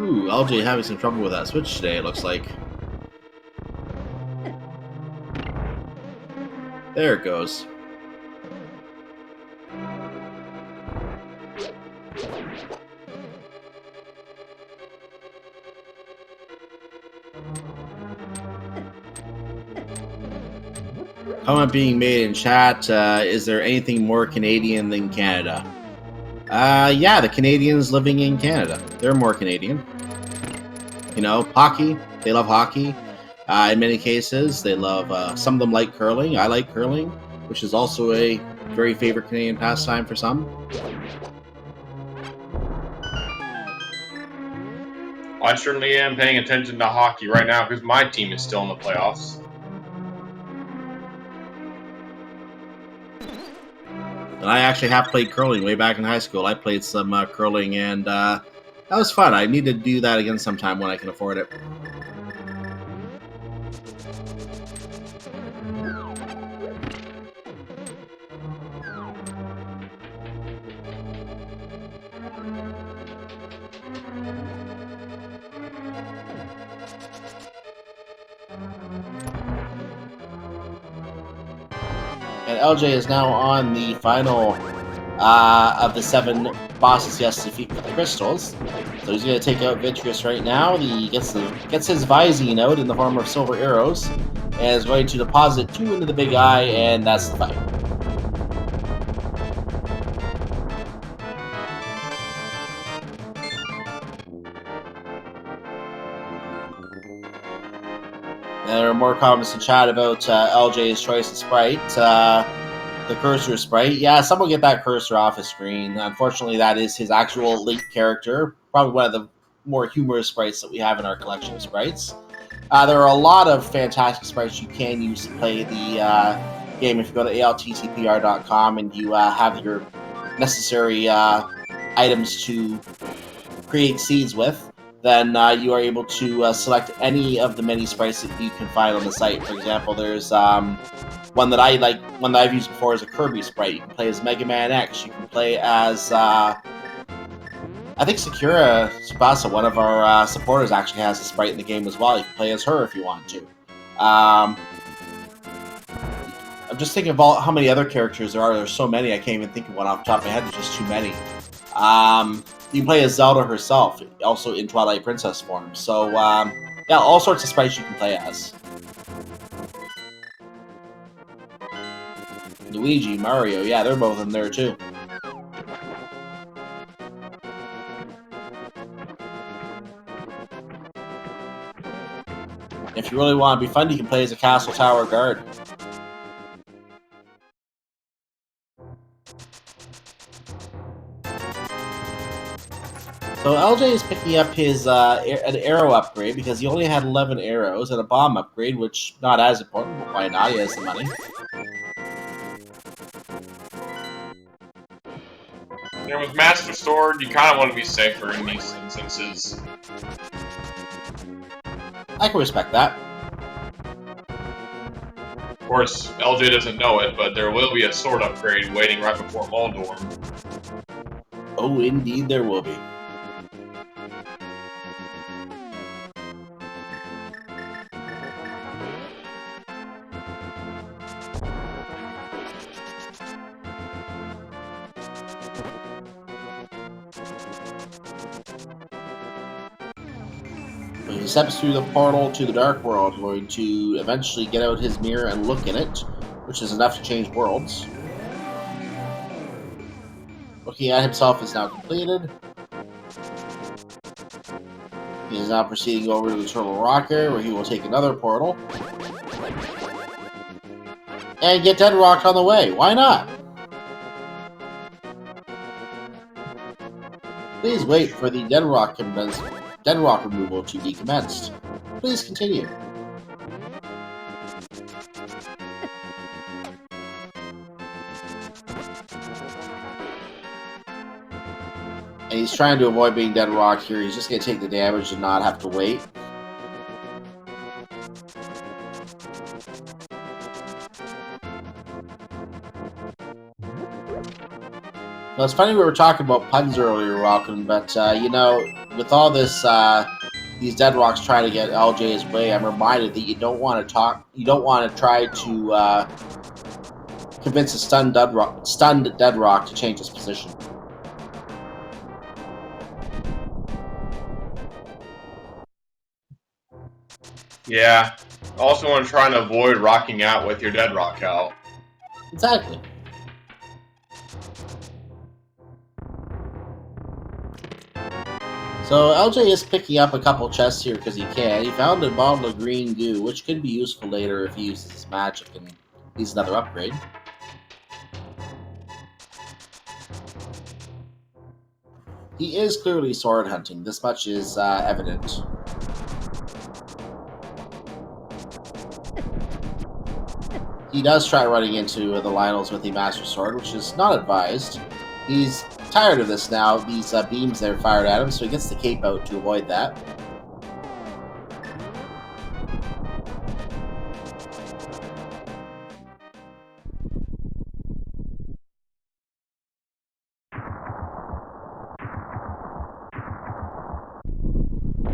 Ooh, LJ having some trouble with that switch today, it looks like. There it goes. Comment being made in chat, is there anything more Canadian than Canada? Yeah, the Canadians living in Canada. They're more Canadian. You know, hockey. They love hockey. In many cases, they love, some of them like curling. I like curling, which is also a very favorite Canadian pastime for some. I certainly am paying attention to hockey right now because my team is still in the playoffs. And I actually have played curling way back in high school. I played some curling, and that was fun. I need to do that again sometime when I can afford it. And LJ is now on the final of the 7 bosses he has to defeat with the crystals. So he's going to take out Vitreous right now. He gets his Visine out in the form of silver arrows, and is going to deposit 2 into the big eye, and that's the fight. There are more comments in chat about LJ's choice of sprite. The cursor sprite. Yeah, someone get that cursor off his screen. Unfortunately, that is his actual Link character. Probably one of the more humorous sprites that we have in our collection of sprites. There are a lot of fantastic sprites you can use to play the game. If you go to ALTTPR.com and you have your necessary items to create seeds with, then you are able to select any of the many sprites that you can find on the site. For example, there's one that I like, one that I've used before is a Kirby sprite. You can play as Mega Man X. You can play as, I think Sakura Tsubasa, one of our supporters, actually has a sprite in the game as well. You can play as her if you want to. I'm just thinking of how many other characters there are. There's so many, I can't even think of one off the top of my head. There's just too many. You can play as Zelda herself, also in Twilight Princess form. So, yeah, all sorts of sprites you can play as. Luigi, Mario, yeah, they're both in there too. If you really want to be fun, you can play as a Castle Tower Guard. So LJ is picking up his an arrow upgrade because he only had 11 arrows, and a bomb upgrade, which not as important, but why not? He has the money. There with Master Sword, you kind of want to be safer in these instances. I can respect that. Of course, LJ doesn't know it, but there will be a sword upgrade waiting right before Moldorm. Oh, indeed there will be. When he steps through the portal to the Dark World, going to eventually get out his mirror and look in it, which is enough to change worlds. Looking at himself is now completed. He is now proceeding over to the Turtle Rocker, where he will take another portal. And get Dead Rocked on the way. Why not? Please wait for the Dead Rock removal to be commenced. Please continue. And he's trying to avoid being Dead Rocked here. He's just going to take the damage and not have to wait. Well, it's funny we were talking about puns earlier, Rockin', but, you know, with all this, these Dead Rocks trying to get LJ's way, I'm reminded that you don't want to try to, convince a stunned Dead Rock to change his position. Yeah. Also want to try and avoid rocking out with your Dead Rock out. Exactly. So LJ is picking up a couple chests here because he can. He found a bottle of green goo, which could be useful later if he uses his magic and needs another upgrade. He is clearly sword hunting. This much is evident. He does try running into the Lionels with the Master Sword, which is not advised. He's tired of this now, these beams that are fired at him, so he gets the cape out to avoid that.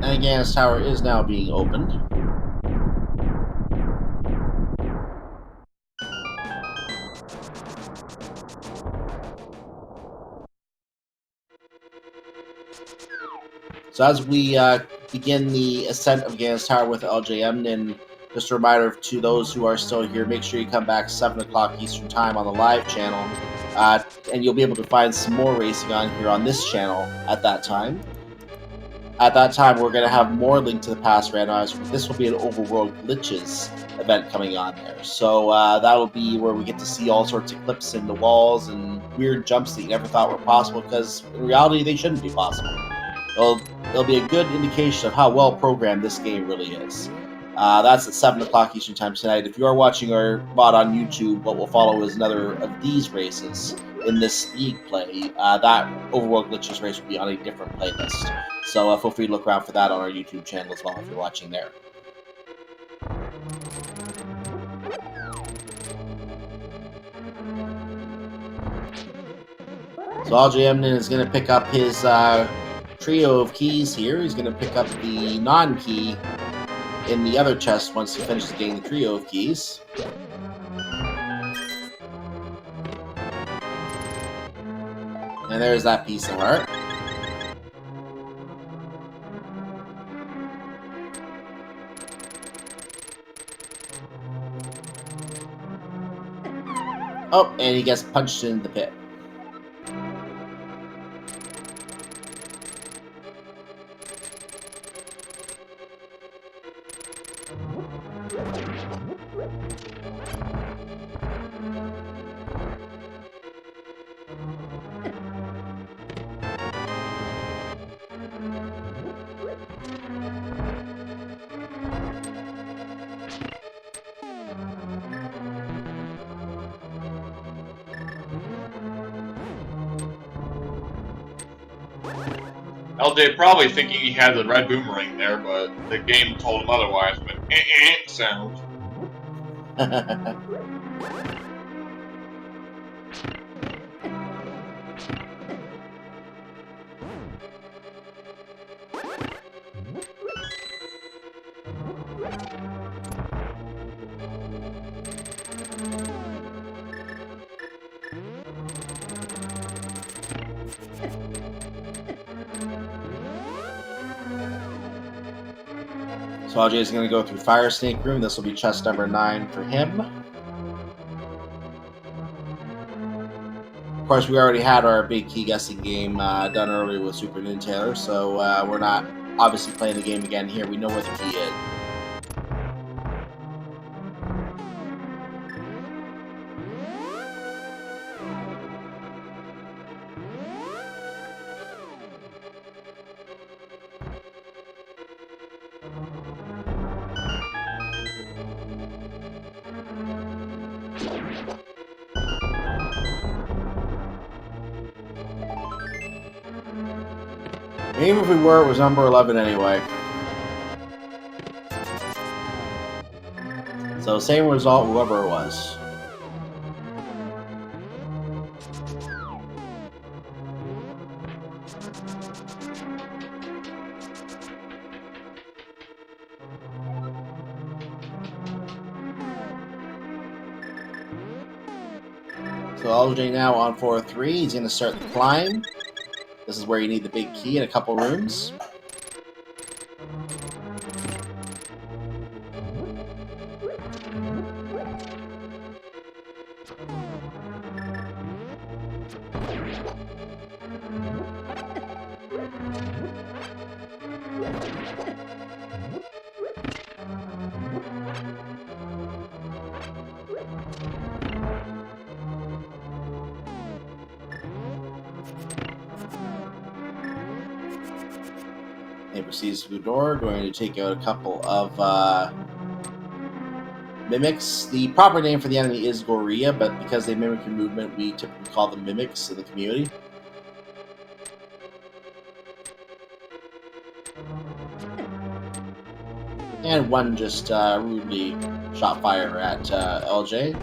And Ganon's Tower is now being opened. So as we begin the ascent of Ganon's Tower with LJMnin, just a reminder to those who are still here, make sure you come back 7 o'clock Eastern Time on the live channel, and you'll be able to find some more racing on here on this channel at that time. At that time, we're going to have more Link to the Past Randomizer. This will be an Overworld Glitches event coming on there. So that'll be where we get to see all sorts of clips in the walls and weird jumps that you never thought were possible, because in reality, they shouldn't be possible. It'll be a good indication of how well programmed this game really is. That's at 7 o'clock Eastern Time tonight. If you are watching our VOD on YouTube, what will follow is another of these races in this league play. That Overworld Glitches race will be on a different playlist. So feel free to look around for that on our YouTube channel as well if you're watching there. So LJMnin is going to pick up his trio of keys here. He's going to pick up the non-key in the other chest once he finishes getting the trio of keys. And there's that piece of art. Oh, and he gets punched in the pit. LJ probably thinking he had the red boomerang there, but the game told him otherwise. But sound. So LJ is going to go through Fire Snake Room. This will be chest number 9 for him. Of course, we already had our big key guessing game done earlier with SuperNinTaylor, so we're not obviously playing the game again here. We know where the key is. Even if we were, it was number 11 anyway. So same result, whoever it was. So LJ now on 4-3. He's going to start the climb. This is where you need the big key in a couple rooms. He proceeds to the door, going to take out a couple of mimics. The proper name for the enemy is Gorilla, but because they mimic your movement, we typically call them mimics in the community. And one just rudely shot fire at LJ.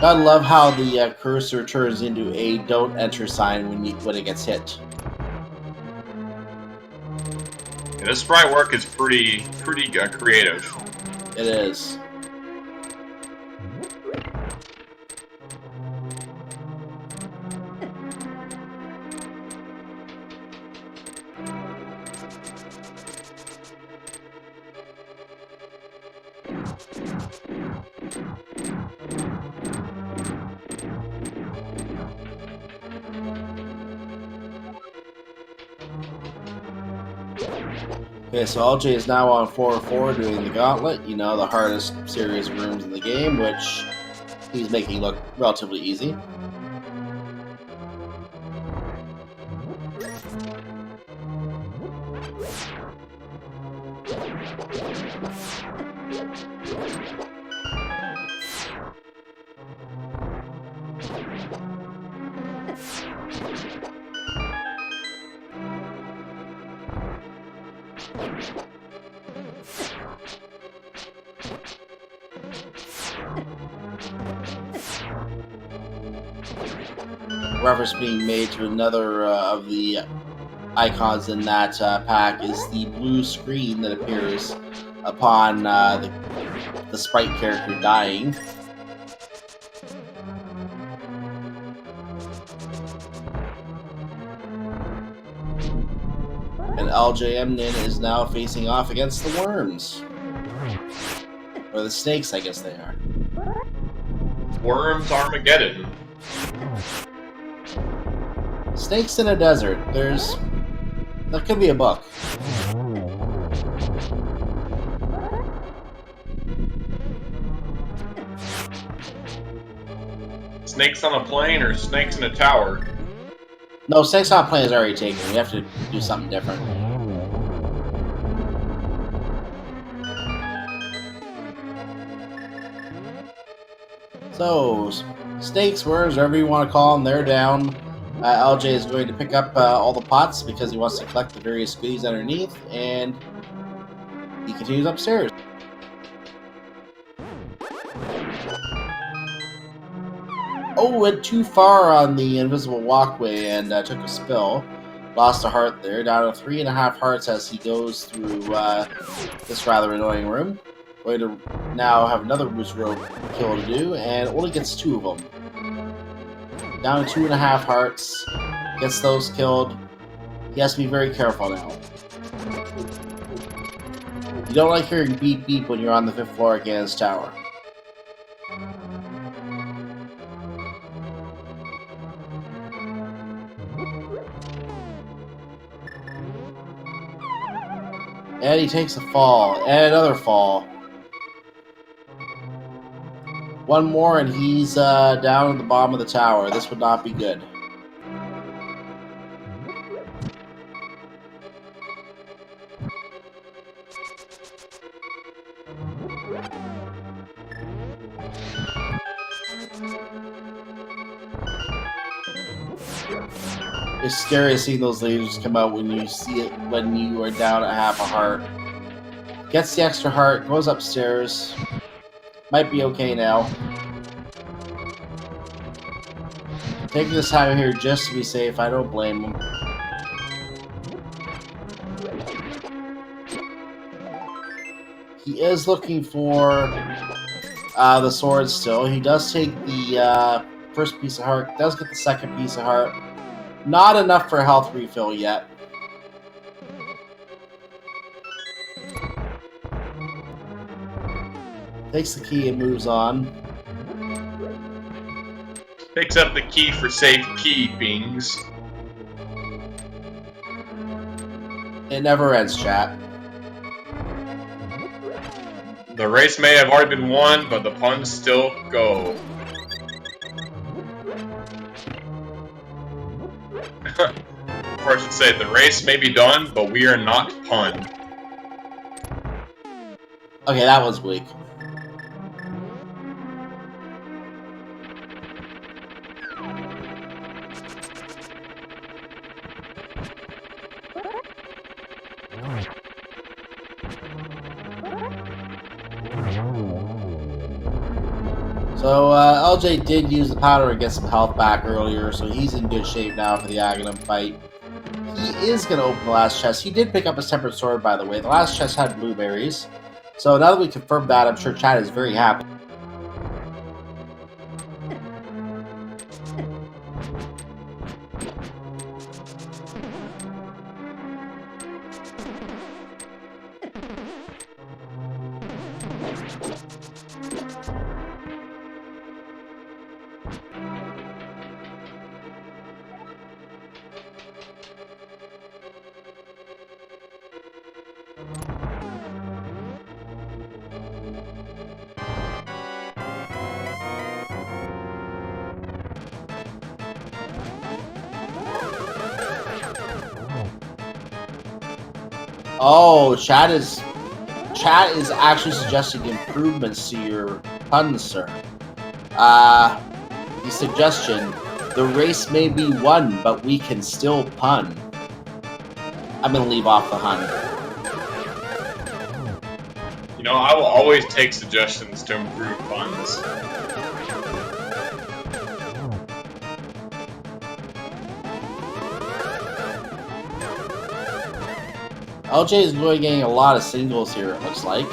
I love how the cursor turns into a "don't enter" sign when it gets hit. Yeah, this sprite work is pretty creative. It is. Okay, so LJ is now on 4-4 doing the gauntlet, you know, the hardest series of rooms in the game, which he's making look relatively easy. Reference being made to another of the icons in that pack is the blue screen that appears upon the sprite character dying. And LJMnin is now facing off against the worms. Or the snakes, I guess they are. Worms Armageddon. Snakes in a desert. That could be a book. Snakes on a plane or snakes in a tower? No, Snakes on a Plane is already taken. We have to do something different. So, snakes, worms, whatever you want to call them, they're down. LJ is going to pick up all the pots because he wants to collect the various goodies underneath, and he continues upstairs. Oh, went too far on the invisible walkway and took a spill. Lost a heart there, down to 3.5 hearts as he goes through this rather annoying room. Going to now have another boost rope kill to do, and only gets 2 of them. Down to 2.5 hearts, gets those killed. He has to be very careful now. You don't like hearing beep beep when you're on the 5th floor of Ganon's tower. And he takes a fall, and another fall. One more and he's down at the bottom of the tower. This would not be good. It's scary seeing those lasers come out when you see it when you are down at half a heart. Gets the extra heart, goes upstairs. Might be okay now. Taking this time here just to be safe, I don't blame him. He is looking for the sword still. He does take the first piece of heart, does get the second piece of heart. Not enough for a health refill yet. Takes the key and moves on. Picks up the key for safekeepings. It never ends, chat. The race may have already been won, but the puns still go. Or I should say, the race may be done, but we are not pun. Okay, that was weak. So, LJ did use the powder to get some health back earlier, so he's in good shape now for the Ganon fight. He is going to open the last chest. He did pick up his tempered sword, by the way. The last chest had blueberries. So now that we confirmed that, I'm sure Chad is very happy. Oh, chat is actually suggesting improvements to your puns, sir. The suggestion: the race may be won, but we can still pun. I'm gonna leave off the hun. You know, I will always take suggestions to improve puns. LJ is really getting a lot of singles here, it looks like.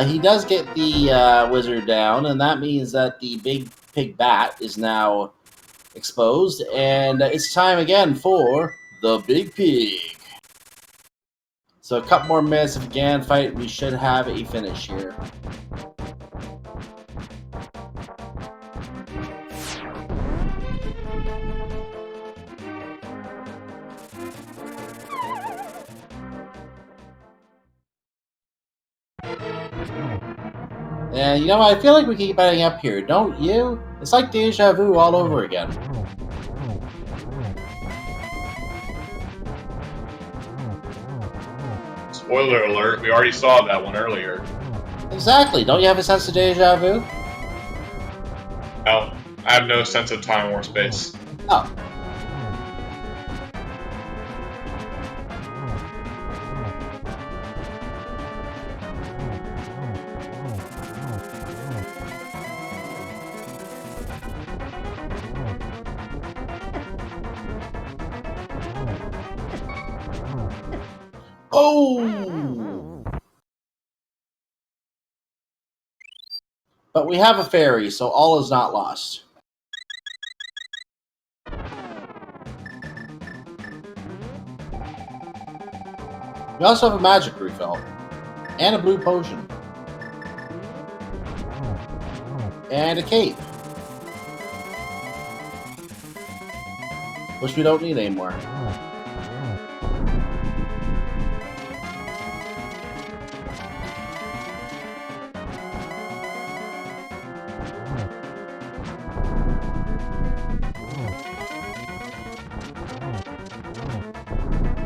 He does get the wizard down, and that means that the big pig bat is now exposed, and it's time again for the big pig. So a couple more minutes of Ganon fight, we should have a finish here. And, you know, I feel like we keep ending up here, don't you? It's like deja vu all over again. Spoiler alert, we already saw that one earlier. Exactly. Don't you have a sense of deja vu? No, I have no sense of time or space. Oh. Oh! But we have a fairy, so all is not lost. We also have a magic refill. And a blue potion. And a cape. Which we don't need anymore.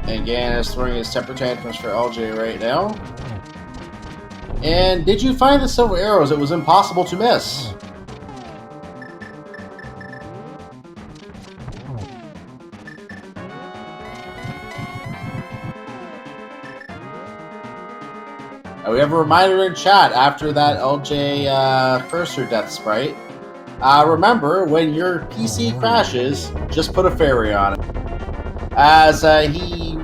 And Ganon is throwing his temper tantrums for LJ right now. And did you find the silver arrows? It was impossible to miss. We have a reminder in chat after that LJ cursor death sprite. Remember, when your PC crashes, just put a fairy on it. As he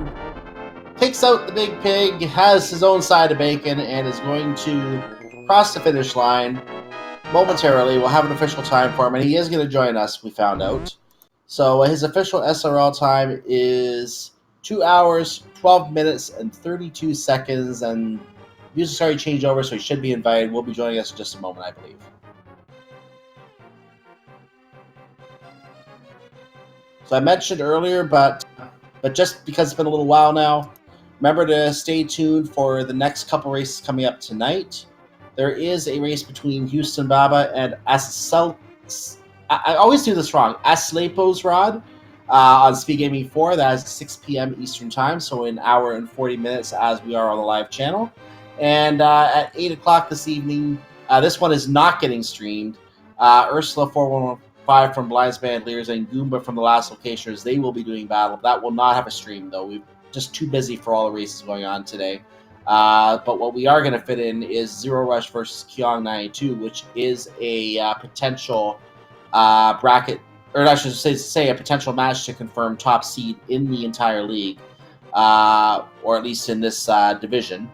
takes out the big pig, has his own side of bacon, and is going to cross the finish line momentarily. We'll have an official time for him, and he is going to join us, we found out. So his official SRL time is 2 hours, 12 minutes, and 32 seconds, and music's already changed over, so he should be invited. Will be joining us in just a moment, I believe. So I mentioned earlier, but just because it's been a little while now, remember to stay tuned for the next couple races coming up tonight. There is a race between Houston Baba and I always do this wrong. Aslepo's Rod on Speed Gaming 4. That is 6 p.m. Eastern Time, so an hour and 40 minutes as we are on the live channel. And at 8 o'clock this evening, this one is not getting streamed. Ursula 415 from Blinds Bandoliers and Goomba from The Last Locationers, they will be doing battle. That will not have a stream, though. We're just too busy for all the races going on today. But what we are going to fit in is Zero Rush versus Kyong 92, which is a potential bracket, or I should say a potential match to confirm top seed in the entire league, or at least in this division.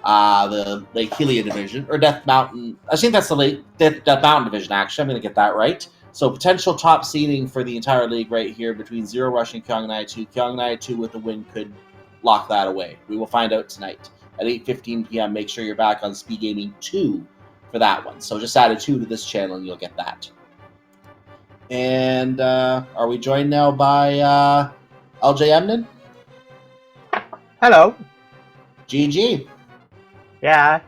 The Lake Helia division, or Death Mountain. I think that's the Death Mountain division, actually. I'm going to get that right. So potential top seeding for the entire league right here between Zero Rush and Kyong 92. Kyong 92 with the win could lock that away. We will find out tonight at 8:15 p.m. Make sure you're back on Speed Gaming 2 for that one. So just add a 2 to this channel and you'll get that. And are we joined now by LJMnin? Hello. GG. Yeah.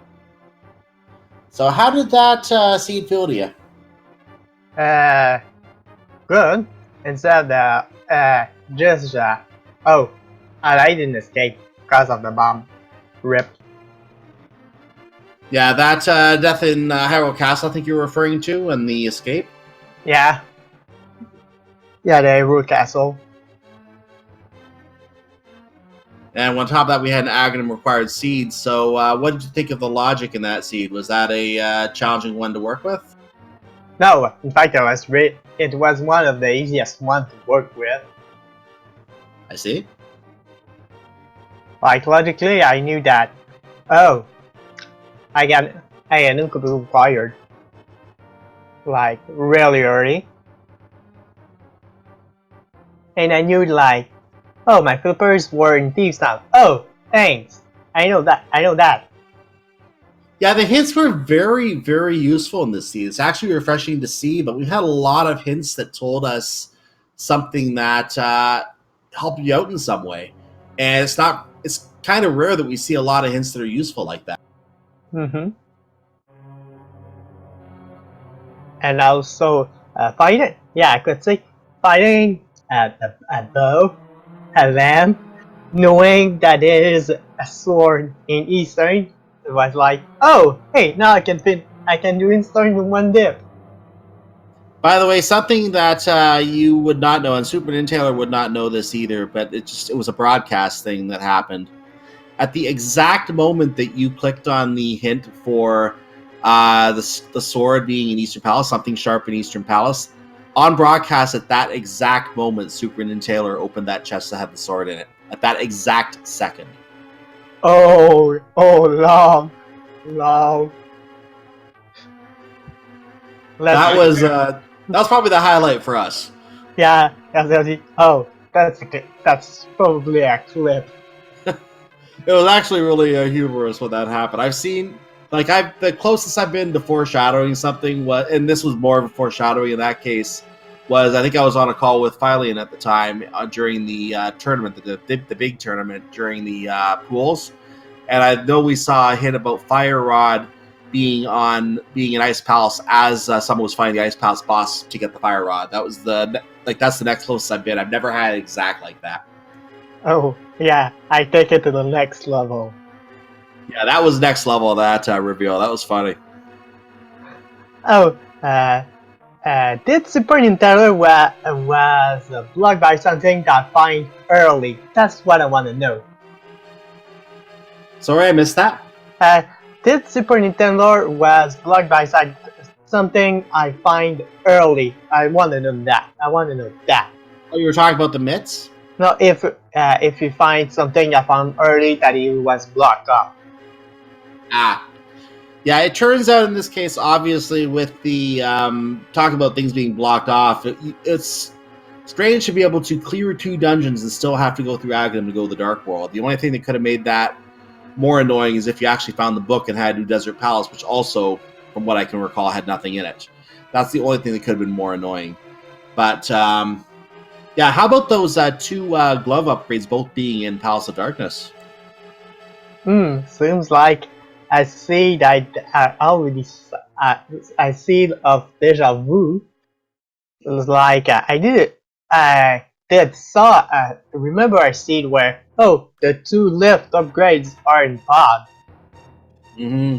So how did that seed feel to you? Good. Instead just oh, I didn't escape because of the bomb. Rip. Yeah, that death in Hyrule Castle I think you were referring to, and the escape. Yeah. Yeah, the Hyrule Castle. And on top of that, we had an Aghanim required seed. So what did you think of the logic in that seed? Was that a challenging one to work with? No, in fact, it was one of the easiest ones to work with. I see. Like, logically, I knew that, oh, Aghanim could be required. Like, really early. And I knew, like, oh, my flippers were in Thieves Town. Oh, thanks. I know that. Yeah, the hints were very, very useful in this seed. It's actually refreshing to see, but we had a lot of hints that told us something that helped you out in some way. And it's kind of rare that we see a lot of hints that are useful like that. Mm-hmm. And also, fighting. Yeah, I could say fighting at bow, at lamb, knowing that there is a sword in Eastern, it was like, oh, hey, now I can do Eastern in one dip. By the way, something that you would not know, and SuperNinTaylor would not know this either, but it was a broadcast thing that happened. At the exact moment that you clicked on the hint for the sword being in Eastern Palace, something sharp in Eastern Palace, on broadcast at that exact moment, SuperNinTaylor opened that chest that had the sword in it. At that exact second. Oh, love. That was probably the highlight for us. Yeah, oh, that's probably a clip. It was actually really humorous when that happened. I've seen, the closest I've been to foreshadowing something was, and this was more of a foreshadowing in that case, was I think I was on a call with Philion at the time during the tournament, the big tournament during the pools, and I know we saw a hint about Fire Rod being in Ice Palace as someone was finding the Ice Palace boss to get the Fire Rod. That was that's the next closest I've been. I've never had it exact like that. Oh, yeah, I take it to the next level. Yeah, that was next level of that reveal. That was funny. Oh, did SuperNinTaylor was blocked by something that I find early? That's what I want to know. Sorry, I missed that. Did SuperNinTaylor was blocked by something I find early? I want to know that. Oh, you were talking about the mitts? No, if you find something I found early that it was blocked off. Yeah, it turns out in this case, obviously, with the talk about things being blocked off, it's strange to be able to clear 2 dungeons and still have to go through Aghanim to go to the Dark World. The only thing that could have made that more annoying is if you actually found the book and had to do Desert Palace, which also, from what I can recall, had nothing in it. That's the only thing that could have been more annoying. But yeah, how about those 2 glove upgrades both being in Palace of Darkness? Seems like I see that I see of deja vu. It was like remember I see where the 2 lift upgrades are in pod. Mm-hmm.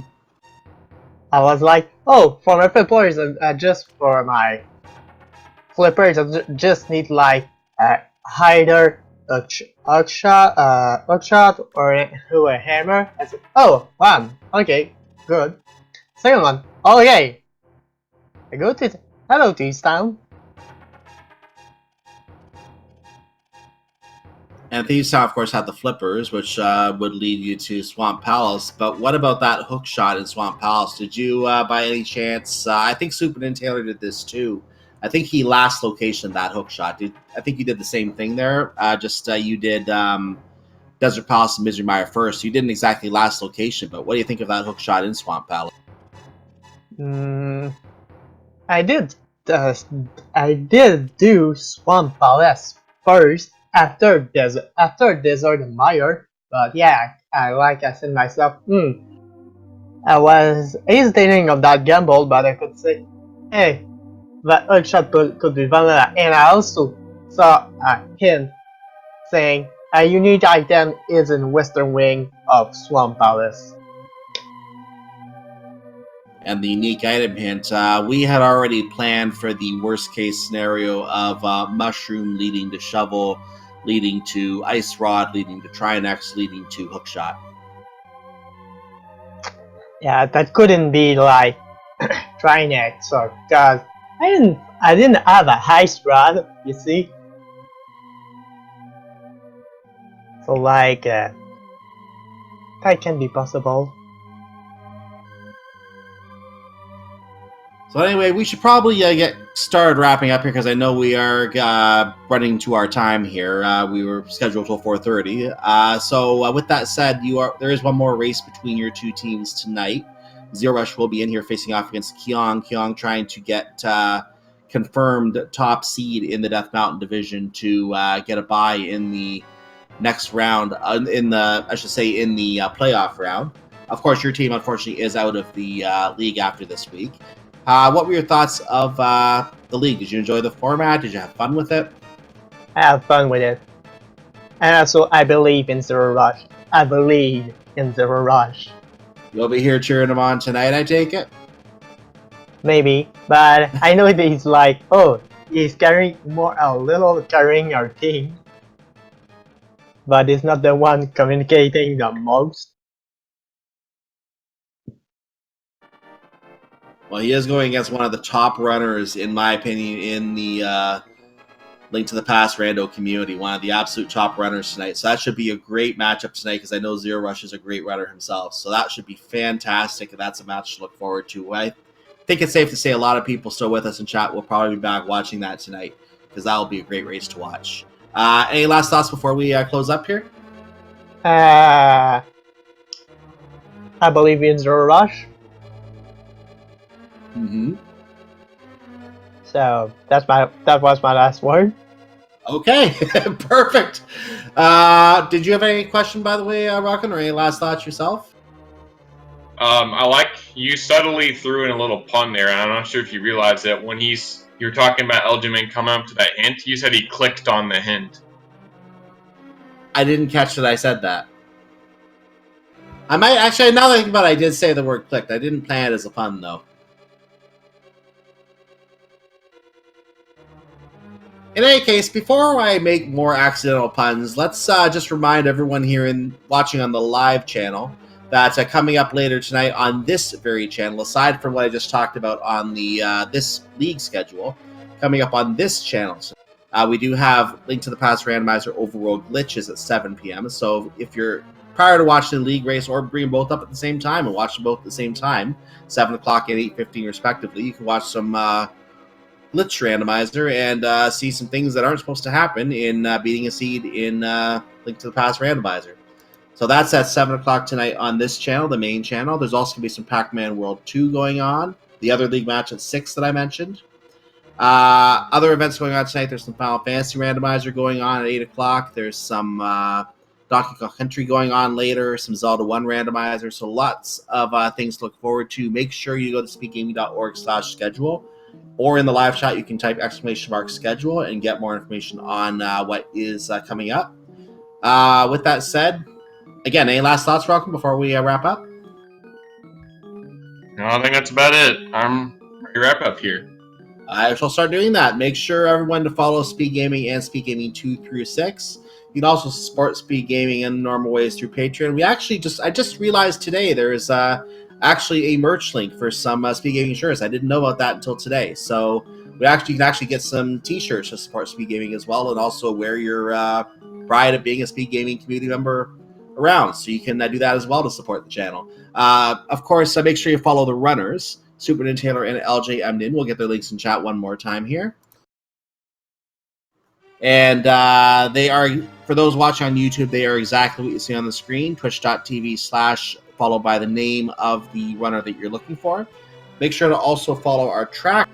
I was like, for my flippers, just for my flippers, I just need like either a hookshot or a hammer. I said, one, okay, good. Second one, okay. I go to hello Tease Town. And Thieves Town, of course, had the flippers, which would lead you to Swamp Palace. But what about that hook shot in Swamp Palace? Did you, by any chance, I think SuperNinTaylor did this too. I think he last location that hook shot. I think you did the same thing there. You did Desert Palace and Misery Mire first. You didn't exactly last location, but what do you think of that hook shot in Swamp Palace? I did do Swamp Palace first after Desert Mire, but yeah, I said myself, I was hesitating of that gamble, but I could say, hey, that hookshot could be vanilla, and I also saw a hint saying a unique item is in Western Wing of Swamp Palace. And the unique item hint, we had already planned for the worst case scenario of Mushroom leading to Shovel, leading to Ice Rod, leading to Trinex, leading to Hookshot. Yeah, that couldn't be like Trinex or because I didn't have a Ice Rod, you see. So like that can be possible. So anyway, we should probably get started wrapping up here because I know we are running to our time here. We were scheduled till 4:30. So with that said, there is one more race between your 2 teams tonight. Zero Rush will be in here facing off against Kyong. Kyong trying to get confirmed top seed in the Death Mountain division to get a bye in the next round. In the playoff round. Of course, your team unfortunately is out of the league after this week. What were your thoughts of the league? Did you enjoy the format? Did you have fun with it? I have fun with it. And also, I believe in Zero Rush. I believe in Zero Rush. You'll be here cheering him on tonight, I take it? Maybe, but I know that he's like, oh, he's carrying a little carrying our team. But he's not the one communicating the most. Well, he is going against one of the top runners, in my opinion, in the Link to the Past rando community, one of the absolute top runners tonight. So that should be a great matchup tonight because I know Zero Rush is a great runner himself. So that should be fantastic, and that's a match to look forward to. I think it's safe to say a lot of people still with us in chat will probably be back watching that tonight because that will be a great race to watch. Any last thoughts before we close up here? I believe in Zero Rush. Mm-hmm. So that was my last word. Okay, perfect. Did you have any question, by the way, Rockin', or any last thoughts yourself? I like you subtly threw in a little pun there, and I'm not sure if you realized that when you're talking about LJMnin coming up to that hint, you said he clicked on the hint. I didn't catch that I said that. I might actually, now that I think about it, I did say the word clicked. I didn't plan it as a pun, though. In any case, before I make more accidental puns, let's just remind everyone here watching on the live channel that coming up later tonight on this very channel, aside from what I just talked about on the this league schedule, coming up on this channel, we do have Link to the Past Randomizer Overworld Glitches at 7 p.m. So if you're prior to watching the league race or bringing both up at the same time and watch them both at the same time, 7 o'clock and 8:15 respectively, you can watch some Glitch Randomizer and see some things that aren't supposed to happen in beating a seed in Link to the Past Randomizer. So that's at 7 o'clock tonight on this channel, the main channel. There's also going to be some Pac-Man World 2 going on. The other league match at 6 that I mentioned. Other events going on tonight. There's some Final Fantasy Randomizer going on at 8 o'clock. There's some Donkey Kong Country going on later. Some Zelda 1 Randomizer. So lots of things to look forward to. Make sure you go to speakgaming.org/schedule. Or in the live chat, you can type !schedule and get more information on what is coming up. With that said, again, any last thoughts, Rockin', before we wrap up? No, I think that's about it. I'm ready to wrap up here. I shall start doing that. Make sure everyone to follow Speed Gaming and Speed Gaming 2 through 6. You can also support Speed Gaming in normal ways through Patreon. I just realized today there's actually a merch link for some Speed Gaming shirts. I didn't know about that until today. So you can actually get some t-shirts to support Speed Gaming as well, and also wear your pride of being a Speed Gaming community member around. So you can do that as well to support the channel. Of course, make sure you follow the runners, SuperNinTaylor and LJMnin. We'll get their links in chat one more time here. And they are, for those watching on YouTube, they are exactly what you see on the screen, twitch.tv/ followed by the name of the runner that you're looking for. Make sure to also follow our tracker.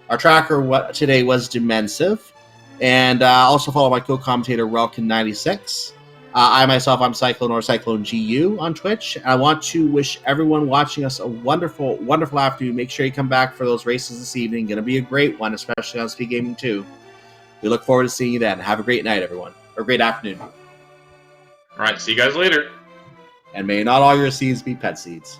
Our tracker today was Dimensive. And also follow my co-commentator, Relkin96. I'm Cyclone or Cyclone GU on Twitch. And I want to wish everyone watching us a wonderful, wonderful afternoon. Make sure you come back for those races this evening. Going to be a great one, especially on Speed Gaming 2. We look forward to seeing you then. Have a great night, everyone. Or great afternoon. All right, see you guys later. And may not all your seeds be pet seeds.